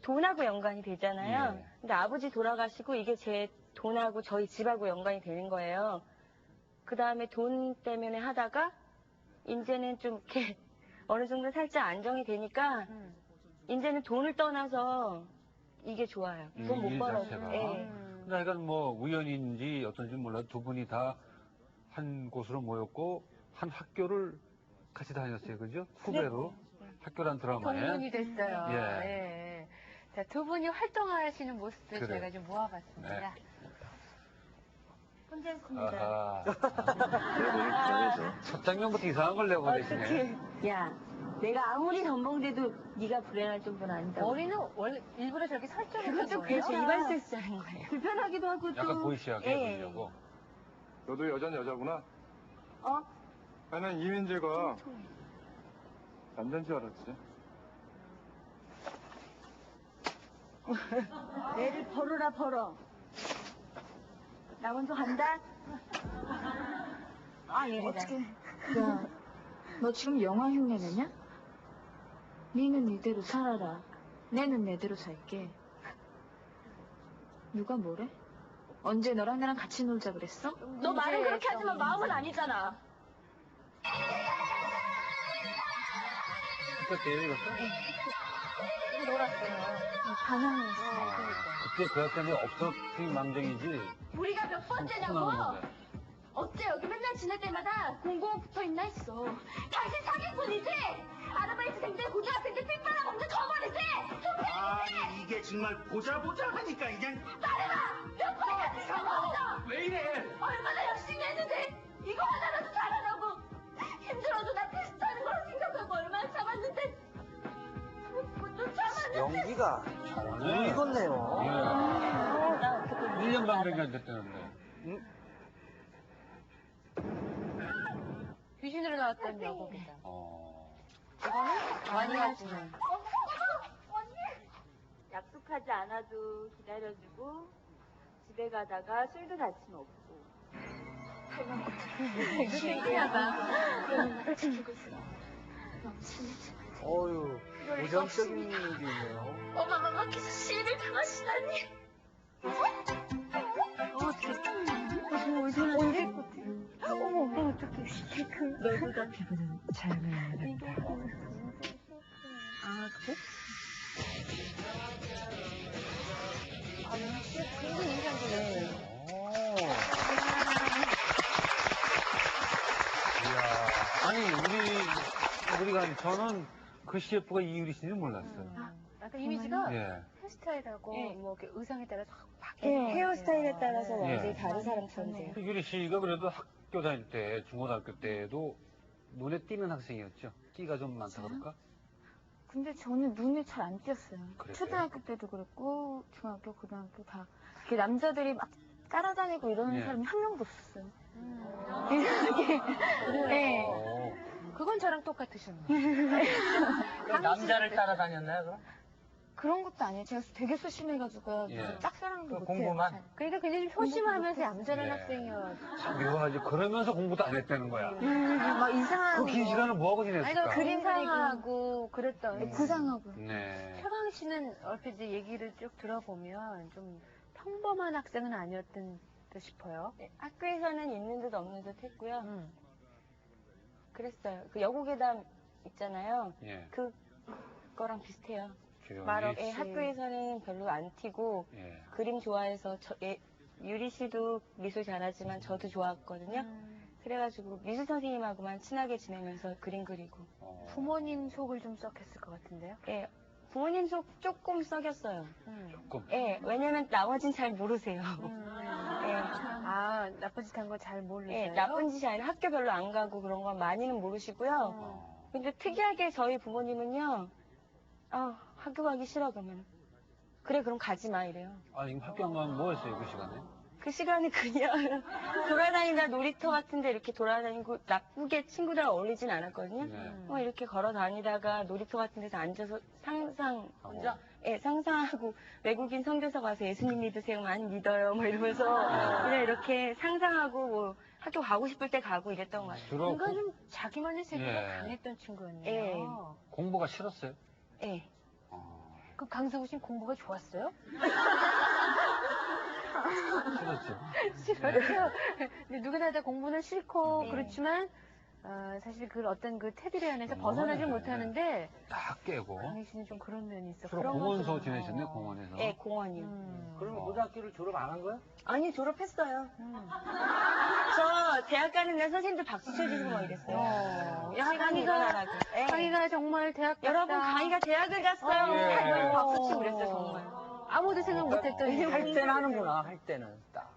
돈하고 연관이 되잖아요. 예. 근데 아버지 돌아가시고 이게 제 돈하고 저희 집하고 연관이 되는 거예요. 그 다음에 돈 때문에 하다가 이제는 좀 이렇게 어느 정도 살짝 안정이 되니까 이제는 돈을 떠나서 이게 좋아요. 돈 못 일 벌어도. 자체가. 예. 근데 하여간 뭐 우연인지 어떤지 몰라도 두 분이 다 한 곳으로 모였고 한 학교를 같이 다녔어요. 그죠? 후배로. 학교란 드라마에. 동문이 됐어요. 예. 예. 자, 두 분이 활동하시는 모습들 그래. 제가 좀 모아봤습니다. 네. 혼자 했습니다. 아하. 그래도 첫 장면부터 이상한 걸 내보내시네. 어떻게? 야, 내가 아무리 전봉돼도 네가 불행할 정도는 아니다. 머리는 원래 일부러 저렇게 설정을 그것도 한 그래서 거예요? 이발 세스하는 거예요. 불편하기도 하고 또. 약간 보이시하게 예. 해보려고. 너도 여자는 여자구나. 어? 나는 이민재가 남자인 줄 알았지. 내를 벌어라 벌어. 나 먼저 간다. 아 유리다. 어떻게? 야, 너 지금 영화 흉내 내냐? 니는 니대로 살아라. 내는 내대로 살게. 누가 뭐래? 언제 너랑 나랑 같이 놀자 그랬어? 너 말은 그렇게 하지만 마음은 아니잖아. 그때 얘기했어? 놀았어요. 반항했어. 그때 그 때문에 없었지 망정이지. 우리가 몇 번째냐고? 어째 여기 맨날 지낼 때마다 공공업 붙어있나 했어. 당신 사기꾼이지? 아르바이트생들 고등학생들 핏바람 없는 거머리지? 아니 이게 정말 보자 하니까 그냥 말해봐! 몇 번이나 뒤집어봤어! 왜 이래? 얼마나 열심히 했는데 이거 하나라도 잘하라고 힘들어도 나 테스트하는 걸 생각하고 얼마나 참았는데 또 참았는데 연기가 못 익었네요. 예. 1년 반밖에 안 됐다는데. 귀신으로 나왔던 여고기다. 이거는 완이하지만. 약속하지 않아도 기다려주고 집에 가다가 술도 같이 먹고. 되게 신기하다. 어유 고전적인 얘기네요. 어마마마께서 시비를 당하시다니. 어머, 어떡해. 너보다. 피부는 잘 발라야 한다. 아, 그래? 굉장히 인상적이네. 이야. 아니, 우리가, 저는 그 CF가 이유리 씨인지 몰랐어요. 약간 이미지가 예. 헤어스타일하고 예. 뭐 이렇게 의상에 따라서 확 바뀌는 예, 것 같아요. 헤어스타일에 따라서 완전히 예. 다른 사람처럼 돼요. 유리 씨가 그래도 학교 다닐 때, 중고등학교 때도 눈에 띄는 학생이었죠? 끼가 좀 많다 그럴까? 근데 저는 눈에 잘 안 띄었어요. 그랬어요? 초등학교 때도 그랬고 중학교, 고등학교 다. 이렇게 남자들이 막 따라다니고 이러는 예. 사람이 한 명도 없었어요. 이상하게. 네. 그건 저랑 똑같으셨네. 남자를 따라다녔나요, 그럼? 그런 것도 아니에요. 제가 되게 소심해가지고 예. 짝사랑도 못해요. 공부만? 잘. 그러니까 굉장히 좀 소심하면서 얌전한 예. 학생이었. 참 묘하지. 그러면서 공부도 안 했다는 거야. 막 이상한 그 긴 시간을 뭐하고 아니, 지냈을까? 그 그림 상하고 그랬던. 구상하고. 네. 최강 씨는 얼핏 이제 얘기를 쭉 들어보면 좀 평범한 학생은 아니었던 듯 싶어요. 네, 학교에서는 있는 듯 없는 듯 했고요. 그랬어요. 그 여고괴담 있잖아요. 예. 그거랑 비슷해요. 규현이. 예, 학교에서는 별로 안 튀고 예. 그림 좋아해서 유리 씨도 미술 잘하지만 저도 좋아했거든요. 그래가지고 미술 선생님하고만 친하게 지내면서 그림 그리고. 부모님 속을 좀 썩했을 것 같은데요. 예, 부모님 속 조금 썩였어요. 조금. 예, 왜냐면 나머진 잘 모르세요. 예. 아, 나쁜 짓 한 거 잘 모르세요? 예, 나쁜 짓이 아니라 학교 별로 안 가고 그런 건 많이는 모르시고요. 근데 특이하게 저희 부모님은요, 학교 가기 싫어 그러면. 그래, 그럼 가지 마 이래요. 아니, 지금 학교 안 가면 뭐 했어요, 그 시간에? 그 시간에 그냥 돌아다니다 놀이터 같은데 이렇게 돌아다니고 나쁘게 친구들하고 어울리진 않았거든요. 네. 이렇게 걸어 다니다가 놀이터 같은 데서 앉아서 상상하고 외국인 선교사 가서 예수님 믿으세요? 많이 믿어요. 뭐 이러면서 그냥 이렇게 상상하고 뭐 학교 가고 싶을 때 가고 이랬던 것 같아요. 주로 뭔가 좀 자기만의 세계가 예. 강했던 친구였네요. 예. 공부가 싫었어요? 예. 그럼 강성우 씨는 공부가 좋았어요? 싫었죠. 싫었죠. 근데 누구나 다 공부는 싫고 네. 그렇지만 사실 그 어떤 그 테두리 안에서 벗어나지 못하는데 다 깨고. 강희 씨는 좀 그런 면이 있어. 주로 공원서 지내셨네, 공원에서. 예, 공원이요. 그러면 고등학교를 졸업 안 한 거야? 아니, 졸업했어요. 저 대학 가는 날 선생님들 박수 쳐주시고 막 이랬어요. 야, 일어나라고. 예. 강희가 정말 대학 갔다. 여러분, 강희가 대학을 갔어요. 예. 박수 치고 그랬어요, 정말. 아무도 생각 못했던 일. 할 때는 하는구나, 할 때는 딱.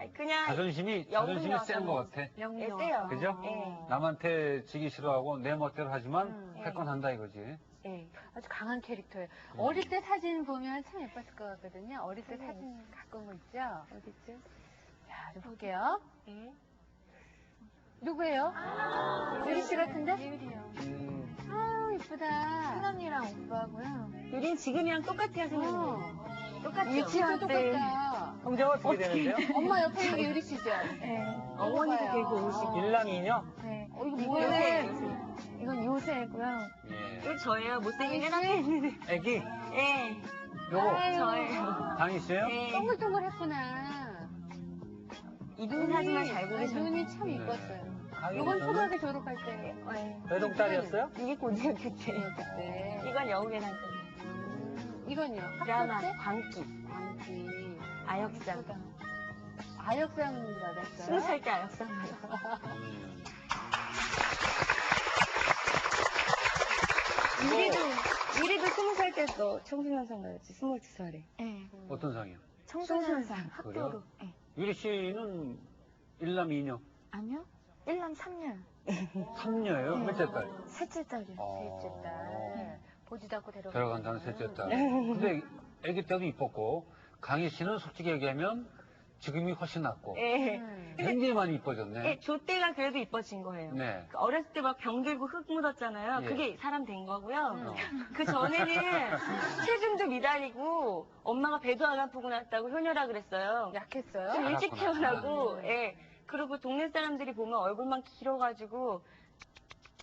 아니, 그냥 자존심이 영웅이어서 센 것 같아. 예, 세요. 그죠? 예. 남한테 지기 싫어하고 내 멋대로 하지만 할 건 한다 이거지. 예. 아주 강한 캐릭터예요. 어릴 때 사진 보면 참 예뻤을 것 같거든요. 어릴 때 사진 갖고 온 거 있죠? 어디 있죠? 자, 좀 볼게요. 예. 누구예요? 유리 씨 같은데? 유리요. 아우, 이쁘다. 큰언니랑 오빠고요. 유린 지금이랑 똑같아요, 생겼는데. 똑같죠? 위치도 똑같다. 형제 어떻게 되는데요? 엄마 옆에 있는 게 유리 씨죠? 네. 어머니도 되게 오시고. 일랑이녀? 네. 이거 이거는 뭐예요? 이건 요새고요. 예. 이거 저예요. 못생긴 애 앞에 있는 애. 애기? 예. 요거? 저예요. 강희 씨예요? 예. 동글동글했구나. 이쁜 사진만 잘 아, 고르셨네. 눈이 참 네. 이뻤어요. 강희 이건 씨는 초등학교 졸업할 때. 외동딸이었어요? 이게 고등학교 때. 네. 이건 여우계란 이건요? 드라마 학교 때? 광기. 광기. 아역상. 아역상 받았어요? 20살 때 아역상. 유리도 20살 때도 청소년상 받았지. 22살에. 네. 어떤 상이요? 청소년상 그래요? 학교로. 네. 유리 씨는 일남 이녀. 아니요. 1남 3녀. 3녀예요? 네. 몇째 딸? 셋째 딸이요. 셋째 딸. 보지도 않고 데려간다는 셋째 딸. 근데 아기 때도 이뻤고, 강희 씨는 솔직히 얘기하면 지금이 훨씬 낫고. 예. 굉장히 많이 이뻐졌네. 예, 조 때가 그래도 이뻐진 거예요. 네. 어렸을 때 막 병들고 흙 묻었잖아요. 예. 그게 사람 된 거고요. 그 전에는 체중도 미달이고 엄마가 배도 안 아프고 났다고 효녀라 그랬어요. 약했어요? 좀 일찍 알았구나. 태어나고, 예. 그리고 동네 사람들이 보면 얼굴만 길어가지고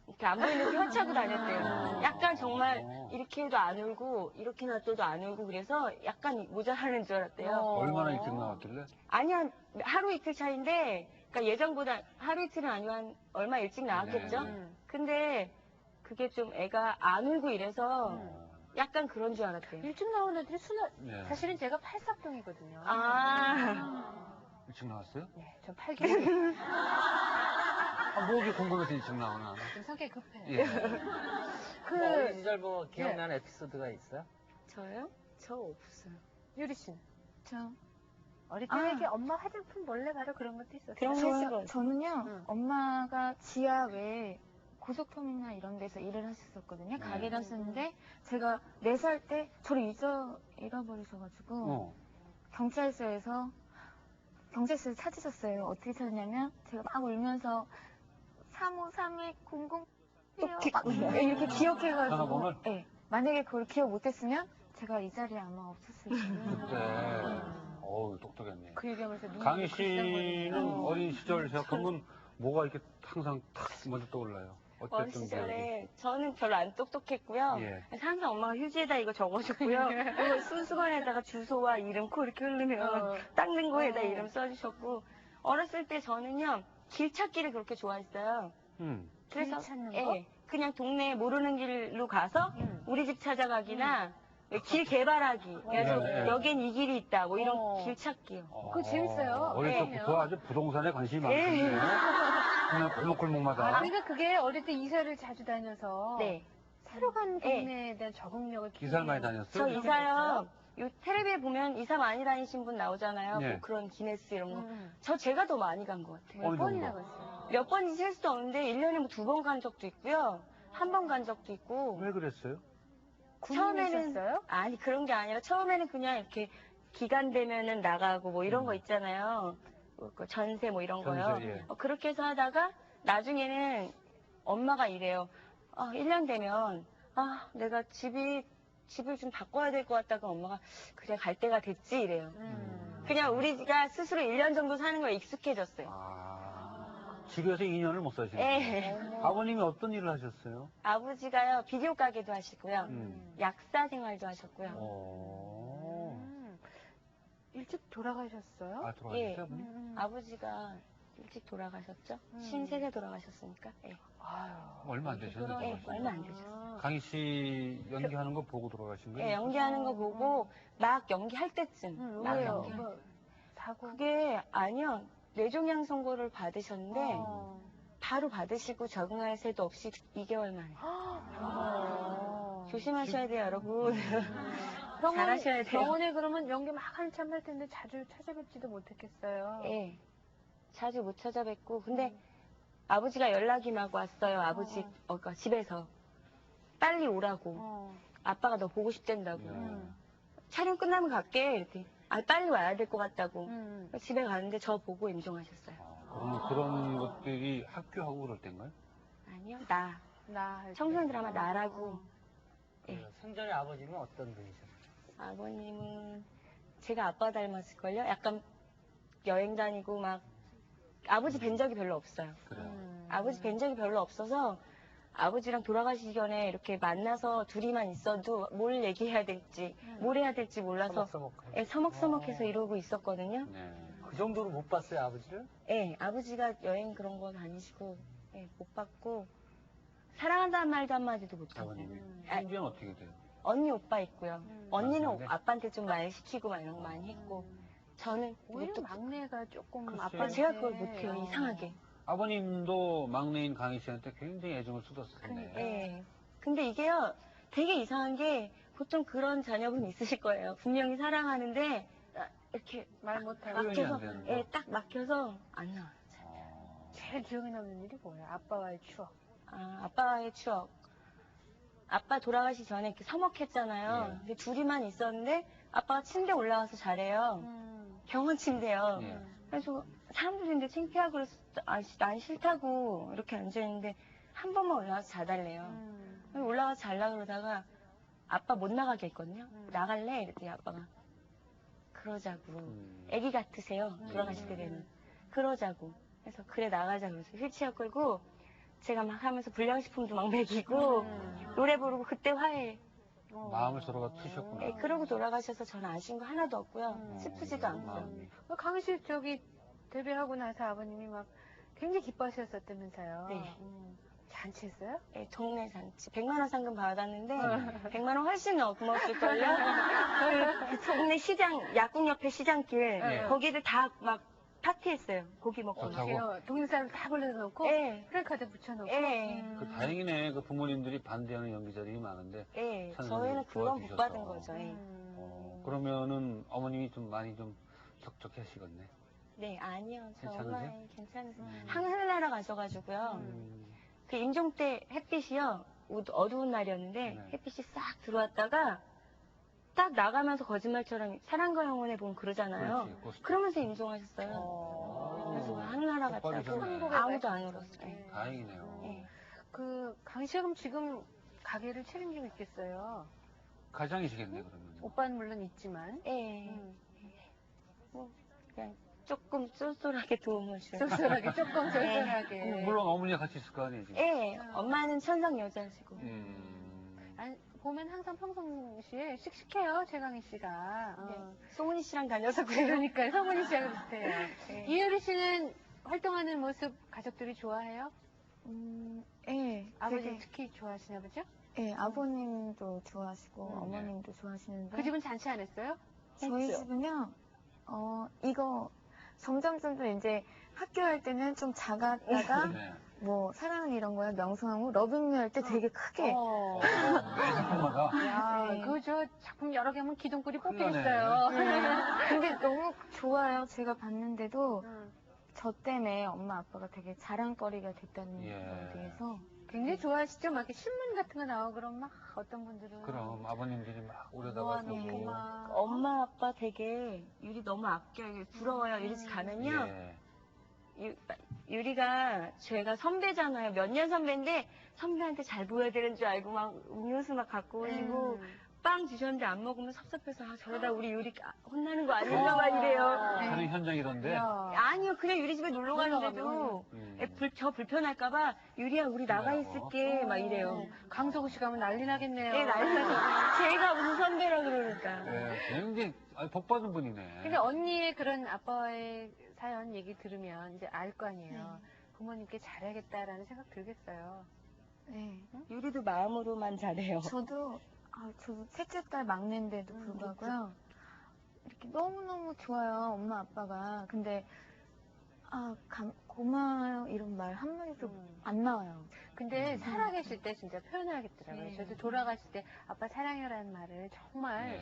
이렇게 안 보이는 혀 차고 다녔대요. 약간 정말 이렇게 해도 안 울고 이렇게 놔둬도 안 울고 그래서 약간 모자라는 줄 알았대요. 얼마나 일찍 나왔길래? 아니야, 하루 이틀 차인데, 그러니까 예전보다 하루 이틀은 아니고 한 얼마 일찍 나왔겠죠? 네. 근데 그게 좀 애가 안 울고 이래서 약간 그런 줄 알았대요. 일찍 나온 애들이 네. 사실은 제가 팔삭동이거든요. 일찍 나왔어요? 네, 전 8개월. 목이 궁금해서 일찍 나오나. 좀 성격이 급해요. 예. 어린 시절 뭐 기억나는 에피소드가 있어요? 저요? 저 없어요. 유리 씨는? 저 어릴 때 이렇게 엄마 화장품 몰래 바로 그런 것도 있었어요. 그런 거 사실 하는 거. 저는요, 엄마가 지하 외에 고속터미널 이런 데서 일을 하셨었거든요. 가게를 하셨는데, 제가 4살 때 저를 잃어버리셔가지고, 경찰서에서 찾으셨어요. 어떻게 찾았냐면, 제가 막 울면서 353-00 이렇게 기억해가지고, 전화번호를? 네. 만약에 그걸 기억 못했으면, 제가 이 자리에 아마 없었을 거예요. 그때, 어우, 똑똑했네. 그 얘기하면서 강희 씨는 어린 시절 생각하면 뭐가 이렇게 항상 탁 먼저 떠올라요. 어린 어땠던 기억이? 시절에 저는 별로 안 똑똑했고요. 예. 그래서 항상 엄마가 휴지에다 이거 적어줬고요. 그리고 순수건에다가 주소와 이름 코 이렇게 흐르면 닦는 거에다 이름 써주셨고, 어렸을 때 저는요 길찾기를 그렇게 좋아했어요. 그래서 길 찾는 거? 예, 그냥 동네에 모르는 길로 가서 우리 집 찾아가기나 길 개발하기. 그래서 네. 여긴 이 길이 있다. 뭐 이런 길 찾기요. 그거 재밌어요. 어릴 네. 적부터 아주 부동산에 관심이 네. 많군요. 그냥 골목골목마다. 그러니까 그게 어릴 때 이사를 자주 다녀서 네. 새로 간 동네에 대한 적응력을 이사를 많이 다녔어요? 저 이사요. 요 텔레비에 보면 이사 많이 다니신 분 나오잖아요. 네. 뭐 그런 기네스 이런 거. 제가 더 많이 간 것 같아요. 어느 번이나 정도? 갔어요? 몇 번인지 셀 수도 없는데 1년에 뭐 2번 간 적도 있고요. 한 번 간 적도 있고. 왜 그랬어요? 처음에는 아니 그런 게 아니라 처음에는 그냥 이렇게 기간 되면은 나가고 뭐 이런 거 있잖아요. 그 전세 뭐 이런 거요. 전세, 예. 그렇게 해서 하다가 나중에는 엄마가 이래요. 1년 되면 내가 집을 좀 바꿔야 될 것 같다가 엄마가 그래 갈 때가 됐지 이래요. 그냥 우리가 스스로 1년 정도 사는 거에 익숙해졌어요. 집에서 2년을 못 사시는 예. 거예요? 아버님이 어떤 일을 하셨어요? 아버지가요 비디오 가게도 하시고요. 약사 생활도 하셨고요. 일찍 돌아가셨어요? 돌아가셨어요, 예. 아버님? 아버지가 일찍 돌아가셨죠. 53세 돌아가셨으니까. 예. 얼마 안 되셨네. 예, 얼마 안 되셨어요. 강희 씨 연기하는 거 보고 돌아가신 거예요? 예, 연기하는 거 보고 막 연기할 때쯤 막 왜요? 연기할 뭐, 때. 사고? 그게 아니요. 뇌종양 선고를 받으셨는데 바로 받으시고 적응할 새도 없이 2개월 만에. 조심하셔야 돼요, 여러분. 잘하셔야 돼요. 병원에 그러면 연기 막 한참 할 텐데 자주 찾아뵙지도 못했겠어요. 예. 자주 못 찾아뵙고 근데 아버지가 연락이 막 왔어요. 아버지 그러니까 집에서 빨리 오라고. 아빠가 너 보고 싶댄다고. 촬영 끝나면 갈게. 이렇게. 빨리 와야 될 것 같다고. 집에 가는데 저 보고 임종하셨어요. 그러면 그런 것들이 학교하고 그럴 때인가요? 아니요, 나 청소년 드라마 나라고. 예. 생전에 아버님은 어떤 분이셨어요? 아버님은 제가 아빠 닮았을걸요? 약간 여행 다니고 막 아버지 뵌 적이 별로 없어요. 그래요. 아버지 뵌 적이 별로 없어서 아버지랑 돌아가시기 전에 이렇게 만나서 둘이만 있어도 뭘 얘기해야 될지, 뭘 해야 될지 몰라서 예, 서먹서먹해서 이러고 있었거든요. 그 정도로 못 봤어요, 아버지를? 예, 아버지가 여행 그런 거 다니시고 예, 못 봤고 사랑한다는 말도 한마디도 못 하고. 형제는 어떻게 돼요? 언니 오빠 있고요. 언니는 막내? 아빠한테 좀 말 시키고 막 이런 거 많이 했고 저는 오히려 또 막내가 조금 글쎄요. 아빠 제가 그걸 못해요, 이상하게. 아버님도 막내인 강희 씨한테 굉장히 애정을 쏟았을 텐데. 예. 근데 이게요, 되게 이상한 게 보통 그런 자녀분 있으실 거예요. 분명히 사랑하는데 이렇게 말 못하고 막혀서, 안 되는 거. 예, 딱 막혀서 안 나와요. 제일 기억에 남는 일이 뭐예요? 아빠와의 추억. 아, 아빠의 추억. 아빠 돌아가시 전에 이렇게 서먹했잖아요. 예. 근데 둘이만 있었는데 아빠가 침대 올라가서 자래요. 병원 침대요. 예. 그래서 사람들이 이제 창피하고 그래서 난 싫다고 이렇게 앉아있는데 한 번만 올라가서 자달래요. 그래서 올라가서 잘라 그러다가 아빠 못 나가게 했거든요. 나갈래? 이랬더니 아빠가 그러자고. 애기 같으세요. 돌아가실 때 되면. 그러자고. 그래서 그래 나가자 그래서 휠체어 끌고 제가 막 하면서 불량식품도 막 먹이고 노래 부르고 그때 화해. 마음을 서로가 트셨구나. 예, 그러고 돌아가셔서 저는 아쉬운 거 하나도 없고요. 슬프지도 않고요. 강희 씨 저기 데뷔하고 나서 아버님이 막 굉장히 기뻐하셨었다면서요. 네. 잔치했어요? 예, 동네 잔치. 100만 원 상금 받았는데 100만 원 훨씬 넘었을걸요. 그 동네 시장, 약국 옆에 시장길 네. 거기를 다 막 파티했어요. 고기 먹고. 동네 사람 다 불러놓고 예. 프랭카드 붙여놓고. 예. 그 다행이네. 그 부모님들이 반대하는 연기자들이 많은데. 예. 선생님이 저희는 그건 못 도와주셔서. 받은 거죠. 예. 그러면은 어머님이 좀 많이 좀 적적하시겠네. 네, 아니요. 저 괜찮으세요? 엄마 괜찮으세요. 하늘나라 가셔가지고요. 그 임종 때 햇빛이요. 어두운 날이었는데 네. 햇빛이 싹 들어왔다가 딱 나가면서 거짓말처럼 사랑과 영혼에 보면 그러잖아요. 그렇지, 그러면서 임종하셨어요. 그래서 하늘나라 갔다고 똑바로셨네. 아무도 안 울었어요. 예. 다행이네요. 예. 그 강희 씨가 그럼 지금 가게를 책임지고 있겠어요. 가장이시겠네 그러면. 오빠는 물론 있지만. 예. 뭐 그냥 조금 쏠쏠하게 도움을 주고. 쏠쏠하게 조금 쏠쏠하게. 물론 어머니가 같이 있을 거 아니에요 지금. 예. 엄마는 천상 여자시고. 아니, 보면 항상 평상시에 씩씩해요, 최강희 씨가. 네. 송은이 씨랑 다녀서 그러니까 성은이 씨랑 비슷해요. 네. 이효리 씨는 활동하는 모습 가족들이 좋아해요? 예. 아버지 되게, 특히 좋아하시나 보죠? 예, 아버님도 좋아하시고 어머님도 좋아하시는데 그 집은 잔치 안 했어요? 저희 했죠. 집은요, 이거 점점 이제 학교 할 때는 좀 작았다가 네. 뭐 사랑 이런 거야 명성황후 러빙유 할 때 되게 크게 매 작품마다. 야, 네. 그 저 작품 여러 개 하면 기둥불이 큰일 나네. 뽑히겠어요. 근데 너무 좋아요. 제가 봤는데도 저 때문에 엄마 아빠가 되게 자랑거리가 됐다는 예. 거에 대해서 굉장히 좋아하시죠? 막 이렇게 신문 같은 거 나오고 그러면 막 어떤 분들은 그럼 아버님들이 막 오려다가 모아놓고 또. 막 엄마 아빠 되게 유리 너무 아껴요. 부러워요. 유리 집 가면요. 예. 유리가 제가 선배잖아요. 몇 년 선배인데 선배한테 잘 보여야 되는 줄 알고 막 음료수 막 갖고 오시고 빵 주셨는데 안 먹으면 섭섭해서 저러다 우리 유리 혼나는 거 아닌가 막 이래요. 촬영 현장 이런데. 아니요. 그냥 유리 집에 놀러 가는데도 저 불편할까봐 유리야 우리 나가 있을게 막 이래요. 강석우 씨 가면 난리 나겠네요. 네, 난리 나서 제가 무슨 선배라 그러니까. 예, 굉장히 복 받은 분이네. 근데 언니의 그런 아빠의 사연 얘기 들으면 이제 알 거 아니에요. 부모님께 잘해야겠다라는 생각 들겠어요. 네. 유리도 마음으로만 잘해요. 저도 셋째 딸 막내인데도 불구하고요. 이렇게 너무너무 좋아요, 엄마 아빠가. 근데 고마워요 이런 말 한마디도 안 나와요. 근데 살아계실 때 진짜 표현하겠더라고요. 저도 돌아가실 때 아빠 사랑해라는 말을 정말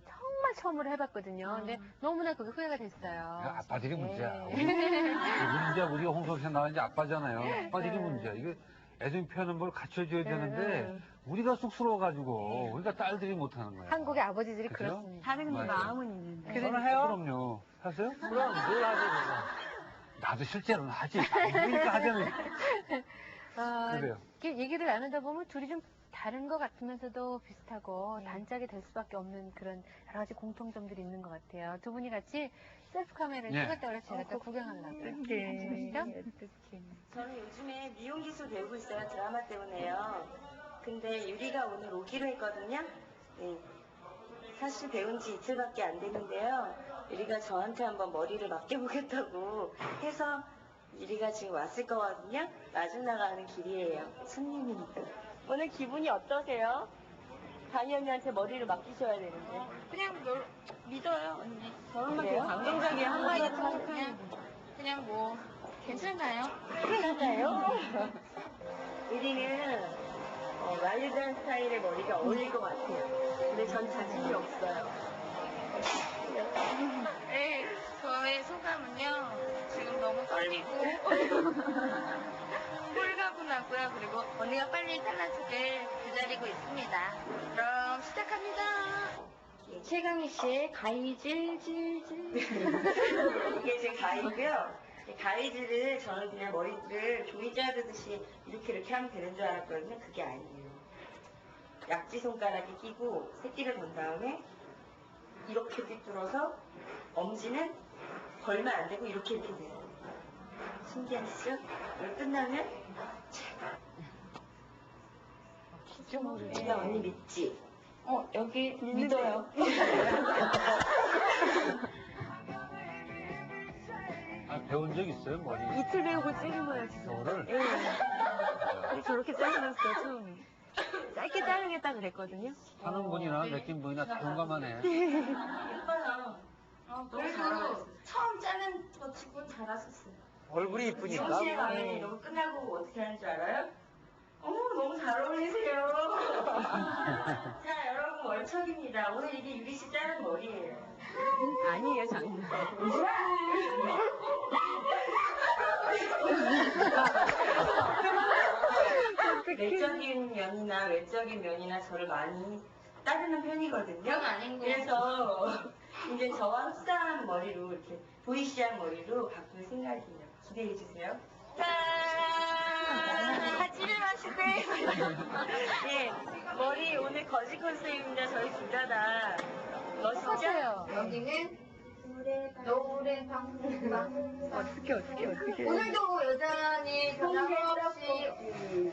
정말 처음으로 해봤거든요. 근데 너무나 그게 후회가 됐어요. 아빠들이 문제야. 네. 우리가 홍석현 나왔는지 아빠잖아요. 아빠들이 문제야. 이게 애정 표현은 뭘 갖춰줘야 되는데 우리가 쑥스러워가지고 우리가 딸들이 못하는 거야. 한국의 아버지들이 그죠? 그렇습니다. 다른 맞아요. 마음은 있는데. 그럼요. 하세요? 그럼 뭘 하죠, 나도 실제로는 하지. 그러니까 하자는. 아, 그래요. 이렇게 얘기를 나누다 보면 둘이 좀 다른 것 같으면서도 비슷하고 단짝이 될 수밖에 없는 그런 여러 가지 공통점들이 있는 것 같아요. 두 분이 같이 셀프 카메라를 네. 찍었다 그래서 제가 또 구경하려고요. 네. 아시겠죠? 저는 요즘에 미용 기술 배우고 있어요. 드라마 때문에요. 근데 유리가 오늘 오기로 했거든요. 네. 사실 배운 지 이틀밖에 안 됐는데요. 유리가 저한테 한번 머리를 맡겨보겠다고 해서 유리가 지금 왔을 거거든요. 마중 나가는 길이에요. 손님이니까. 오늘 기분이 어떠세요? 강희 언니한테 머리를 맡기셔야 되는데. 그냥 믿어요, 언니. 저런만 그 감동적인 한마디 하는 그냥 뭐, 괜찮아요? 괜찮아요? 유리는 와일드한 스타일의 머리가 어울릴 것 같아요. 근데 전 자신이 없어요. 네, 저의 소감은요, 지금 너무 떨리고, 홀가분하고요. 그리고 언니가 빨리 잘라주길 기다리고 있습니다. 그럼 시작합니다. 최강희 씨의 가위질질질. 이게 제 가위고요. 이 가위질을 저는 그냥 머리를 조이 자르듯이 이렇게 하면 되는 줄 알았거든요. 그게 아니에요. 약지 손가락에 끼고 새끼를 건 다음에 이렇게 삐뚤어서 엄지는 걸면 안 되고 이렇게 돼요. 신기하시죠? 이걸 끝나면 나 언니 믿지? 여기 믿어요. 아, 배운 적 있어요, 머리? 이틀 배우고 찍은 거예요, 지금. 저를? 예. 저렇게 자르셨어요, 처음에. 짧게 자르겠다 그랬거든요. 하는 분이나 맡긴 분이나 다 공감하네. 예뻐요. 그래도 처음 자른 거 치고 잘하셨어요. 얼굴이 이쁘니까. 미용실에 가면 이러고 끝나고 어떻게 하는 줄 알아요? 어머, 너무 잘 어울리세요. 자, 여러분, 월척입니다. 오늘 이게 유리 씨 자른 머리예요. 아니에요, 장난. 내적인 면이나 외적인 면이나 저를 많이 따르는 편이거든요. 그건 아닌 것 그래서 이제 저와 흡사한 머리로 이렇게 보이시한 머리로 바꿀 생각이에요. 기대해 주세요. 하지를 마시네. 예, 머리 오늘 거지 컨셉입니다. 저희 둘 다. 멋있죠? 하세요. 여기는 노래방. 어떻게. 오늘도 여전히 변함없이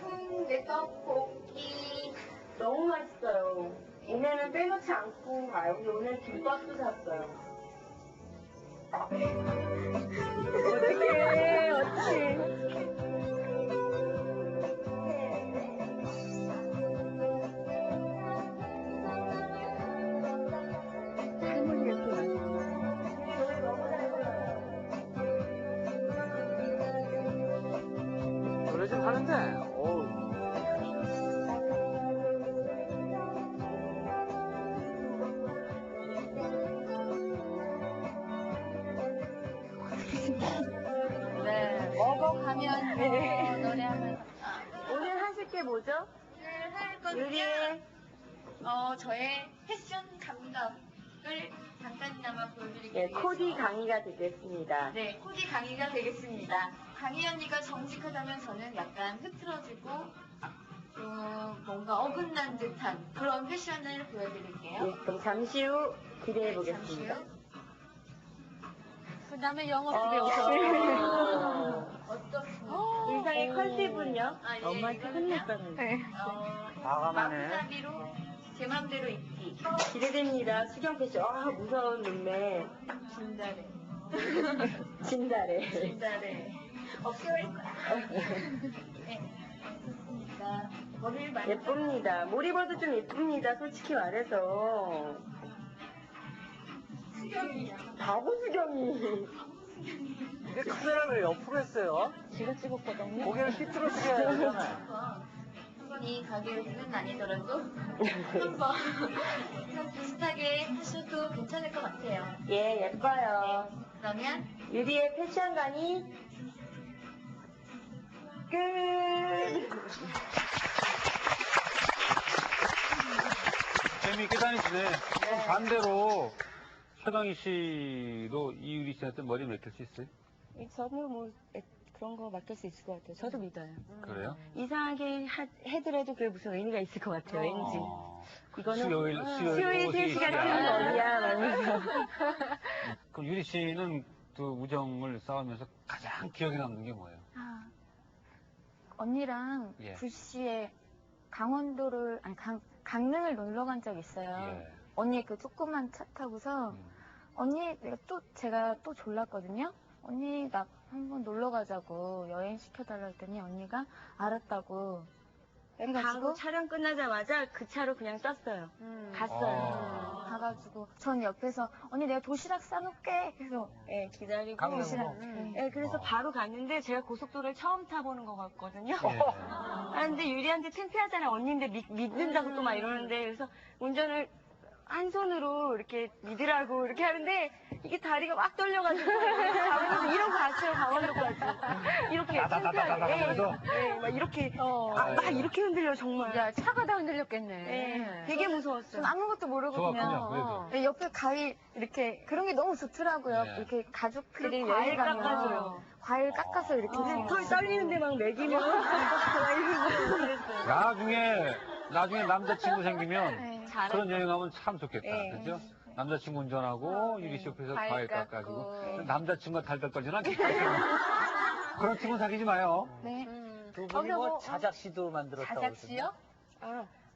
홍대 떡볶이. 너무 맛있어요. 오늘은 빼놓지 않고 가요. 오늘 김밥도 샀어요. 어떡해. 할머니가 이렇게 맛있어. 노래 좀 하는데, 어우. 네, 먹어가면 노래하면서. 오늘 하실 게 뭐죠? 오늘 할 건요. 유리의 저의 패션 감각을 잠깐이나마 보여드리기 예, 위해서. 코디 강의가 되겠습니다. 네, 코디 강의가 되겠습니다. 강희 언니가 정직하다면 저는 약간 흐트러지고 뭔가 어긋난 듯한 그런 패션을 보여드릴게요. 예, 그럼 잠시 후 기대해 잠시 보겠습니다. 후. 그 다음에 영어 아, 배우죠. 어떻습니까? 의상의 컨셉은요? 아, 예, 엄마한테 이거는요? 혼냈다는. 과감하네. 마구잡이로 제 맘대로 입기. 기대됩니다. 수경 패션. 아, 무서운 눈매. 진달래. 진달래. 진달래. 없어요. 네. 좋습니다. 머리를 많이 예쁩니다. 뭘 입어도 좀 예쁩니다. 솔직히 말해서. 수경이 바보 수경이. 근데 카메라를 옆으로 했어요. 제가 찍었거든요. 고개를 삐뚤어지게 하잖아요. 한번 이 가게는 아니더라도 한번 비슷하게 하셔도 괜찮을 것 같아요. 예, 예뻐요. 그러면 유리의 패션 강의 끝. 재미있게 다니시네. 그럼 반대로 최강희 씨도 이유리 씨한테 머리 맡길 수 있어요? 저는 뭐 그런 거 맡길 수 있을 것 같아요. 저도 믿어요. 그래요? 이상하게 해더라도 그게 무슨 의미가 있을 것 같아요. 왠지. 이거는 수요일 수요일 3시간 하는 거 어디야? 말면서. 그럼 유리 씨는 또 우정을 쌓으면서 가장 기억에 남는 게 뭐예요? 언니랑 예. 불시에 강원도를, 아니, 강릉을 놀러 간 적이 있어요. 예. 언니 그 조그만 차 타고서, 언니, 제가 또 졸랐거든요? 언니, 나 한번 놀러 가자고 여행 시켜달라 했더니 언니가 알았다고. 가고 촬영 끝나자마자 그 차로 그냥 떴어요. 갔어요. 가가지고, 전 옆에서, 언니 내가 도시락 싸놓을게. 그래서, 예, 기다리고. 도시락. 예, 그래서 바로 갔는데 제가 고속도로를 처음 타보는 것 같거든요. 예. 근데 유리한테 창피하잖아요. 언니인데 믿는다고 또 막 이러는데. 그래서 운전을 한 손으로 이렇게 믿으라고 이렇게 하는데 이게 다리가 막 떨려가지고 강원도 이러고 갔어요. 강원도까지. 이렇게 창피하게. 예, 막 이렇게 막 이렇게 흔들려 정말. 야, 차가 다 흔들렸겠네. 예, 되게 무서웠어요. 전 아무것도 모르고 좋았군요, 그냥 그래도. 옆에 과일 이렇게 그런 게 너무 좋더라고요. 네. 이렇게 가족들이 그 과일 여행 가면 깎아줘요. 과일 깎아서 이렇게 털 떨리는데 막 먹이면 막 이러고 그랬어요. 나중에 남자친구 생기면 네. 그런 여행하면 참 좋겠다. 네. 그죠? 남자친구 운전하고 유리 씨 옆에서 과일 깎아주고. 깎고. 남자친구가 달달 떨지는 않겠죠? 그런 친구 사귀지 마요. 네. 두 분이 뭐 자작시도 만들었다고 자작시요?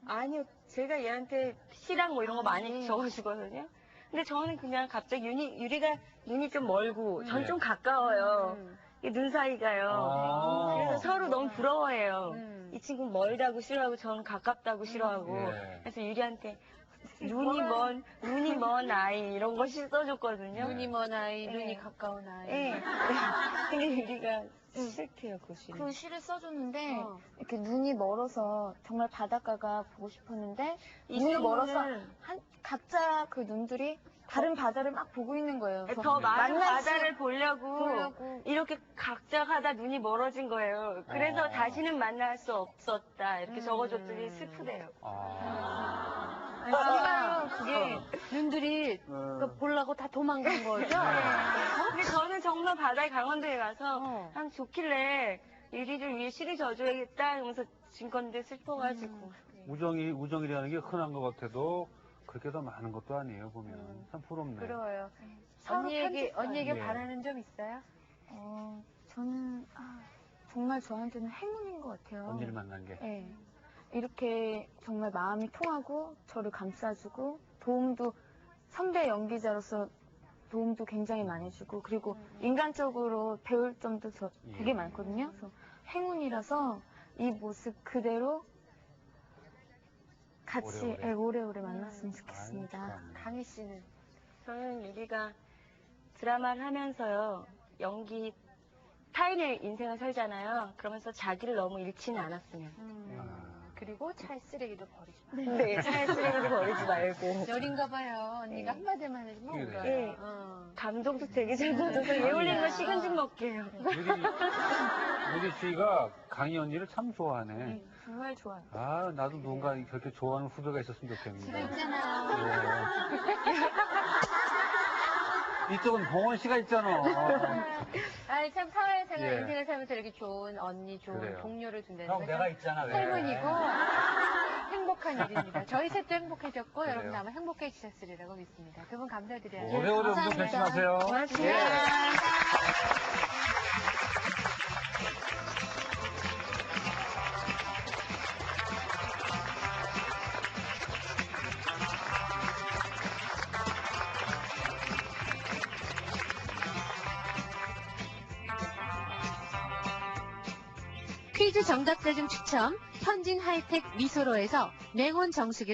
아니요. 제가 얘한테 시랑 뭐 이런 거 많이 적어주거든요. 근데 저는 그냥 갑자기 유리가 눈이 좀 멀고 전 좀 가까워요. 이눈 사이가요. 그래서 서로 너무 부러워해요. 이 친구는 멀다고 싫어하고 저는 가깝다고 싫어하고. 예. 그래서 유리한테 눈이 먼 아이 이런 거 써줬거든요. 눈이 먼 아이, 네. 눈이 가까운 아이. 예. 근데 유리가 싫대요, 그 시. 그 시를 써줬는데 이렇게 눈이 멀어서 정말 바닷가가 보고 싶었는데 눈이 멀어서 각자 그 눈들이 다른 바다를 막 보고 있는 거예요. 그래서 더 많은 만날 바다를 보려고 이렇게 각자 가다 눈이 멀어진 거예요. 그래서 다시는 만날 수 없었다 이렇게 적어줬더니 슬프대요. 아니면 그게 눈들이 보려고 다 도망간 거죠? 근데 저는 정말 바다에 강원도에 가서 한 좋길래 유리를 위해 시를 져줘야겠다 이러면서 진 건데 슬퍼가지고. 우정이라는 게 흔한 것 같아도 그렇게 더 많은 것도 아니에요, 보면. 참 부럽네. 부러워요. 서로 언니에게 편집해요. 예. 바라는 점 있어요? 저는 정말 저한테는 행운인 것 같아요. 언니를 만난 게. 네. 이렇게 정말 마음이 통하고 저를 감싸주고 도움도 선배 연기자로서 도움도 굉장히 많이 주고 그리고 인간적으로 배울 점도 저 되게 많거든요. 그래서 행운이라서 이 모습 그대로 같이 오래오래 만났으면 좋겠습니다. 강희 씨는? 저는 유리가 드라마를 하면서요, 연기, 타인의 인생을 살잖아요. 그러면서 자기를 너무 잃지는 않았으면. 그리고 차에 쓰레기도 버리지 말고. 네, 차에 쓰레기도 버리지 말고. 여린가 봐요. 언니가 한마디만 해주면 울어요. 네. 감동도 되게 잘 받아서 얘 올린 거 식은 죽 먹게요. 유리 씨가 강희 언니를 참 좋아하네. 정말 좋아요. 아, 나도 누군가 그렇게 좋아하는 후배가 있었으면 좋겠는데. 집에 있잖아요. 이쪽은 봉원 씨가 있잖아. 아니, 참 사회생활, 예. 인생을 살면서 이렇게 좋은 언니, 좋은 그래요. 동료를 둔다는 형 건 내가 참 있잖아. 왜. 행운이고 행복한 일입니다. 저희 셋도 행복해졌고 그래요. 여러분도 아마 행복해지셨으리라고 믿습니다. 두 분 감사드려요. 오래오래 운동 조심하세요. 고맙습니다. 퀴즈 정답자 중 추첨 현진 하이텍 미소로에서 냉온 정수기를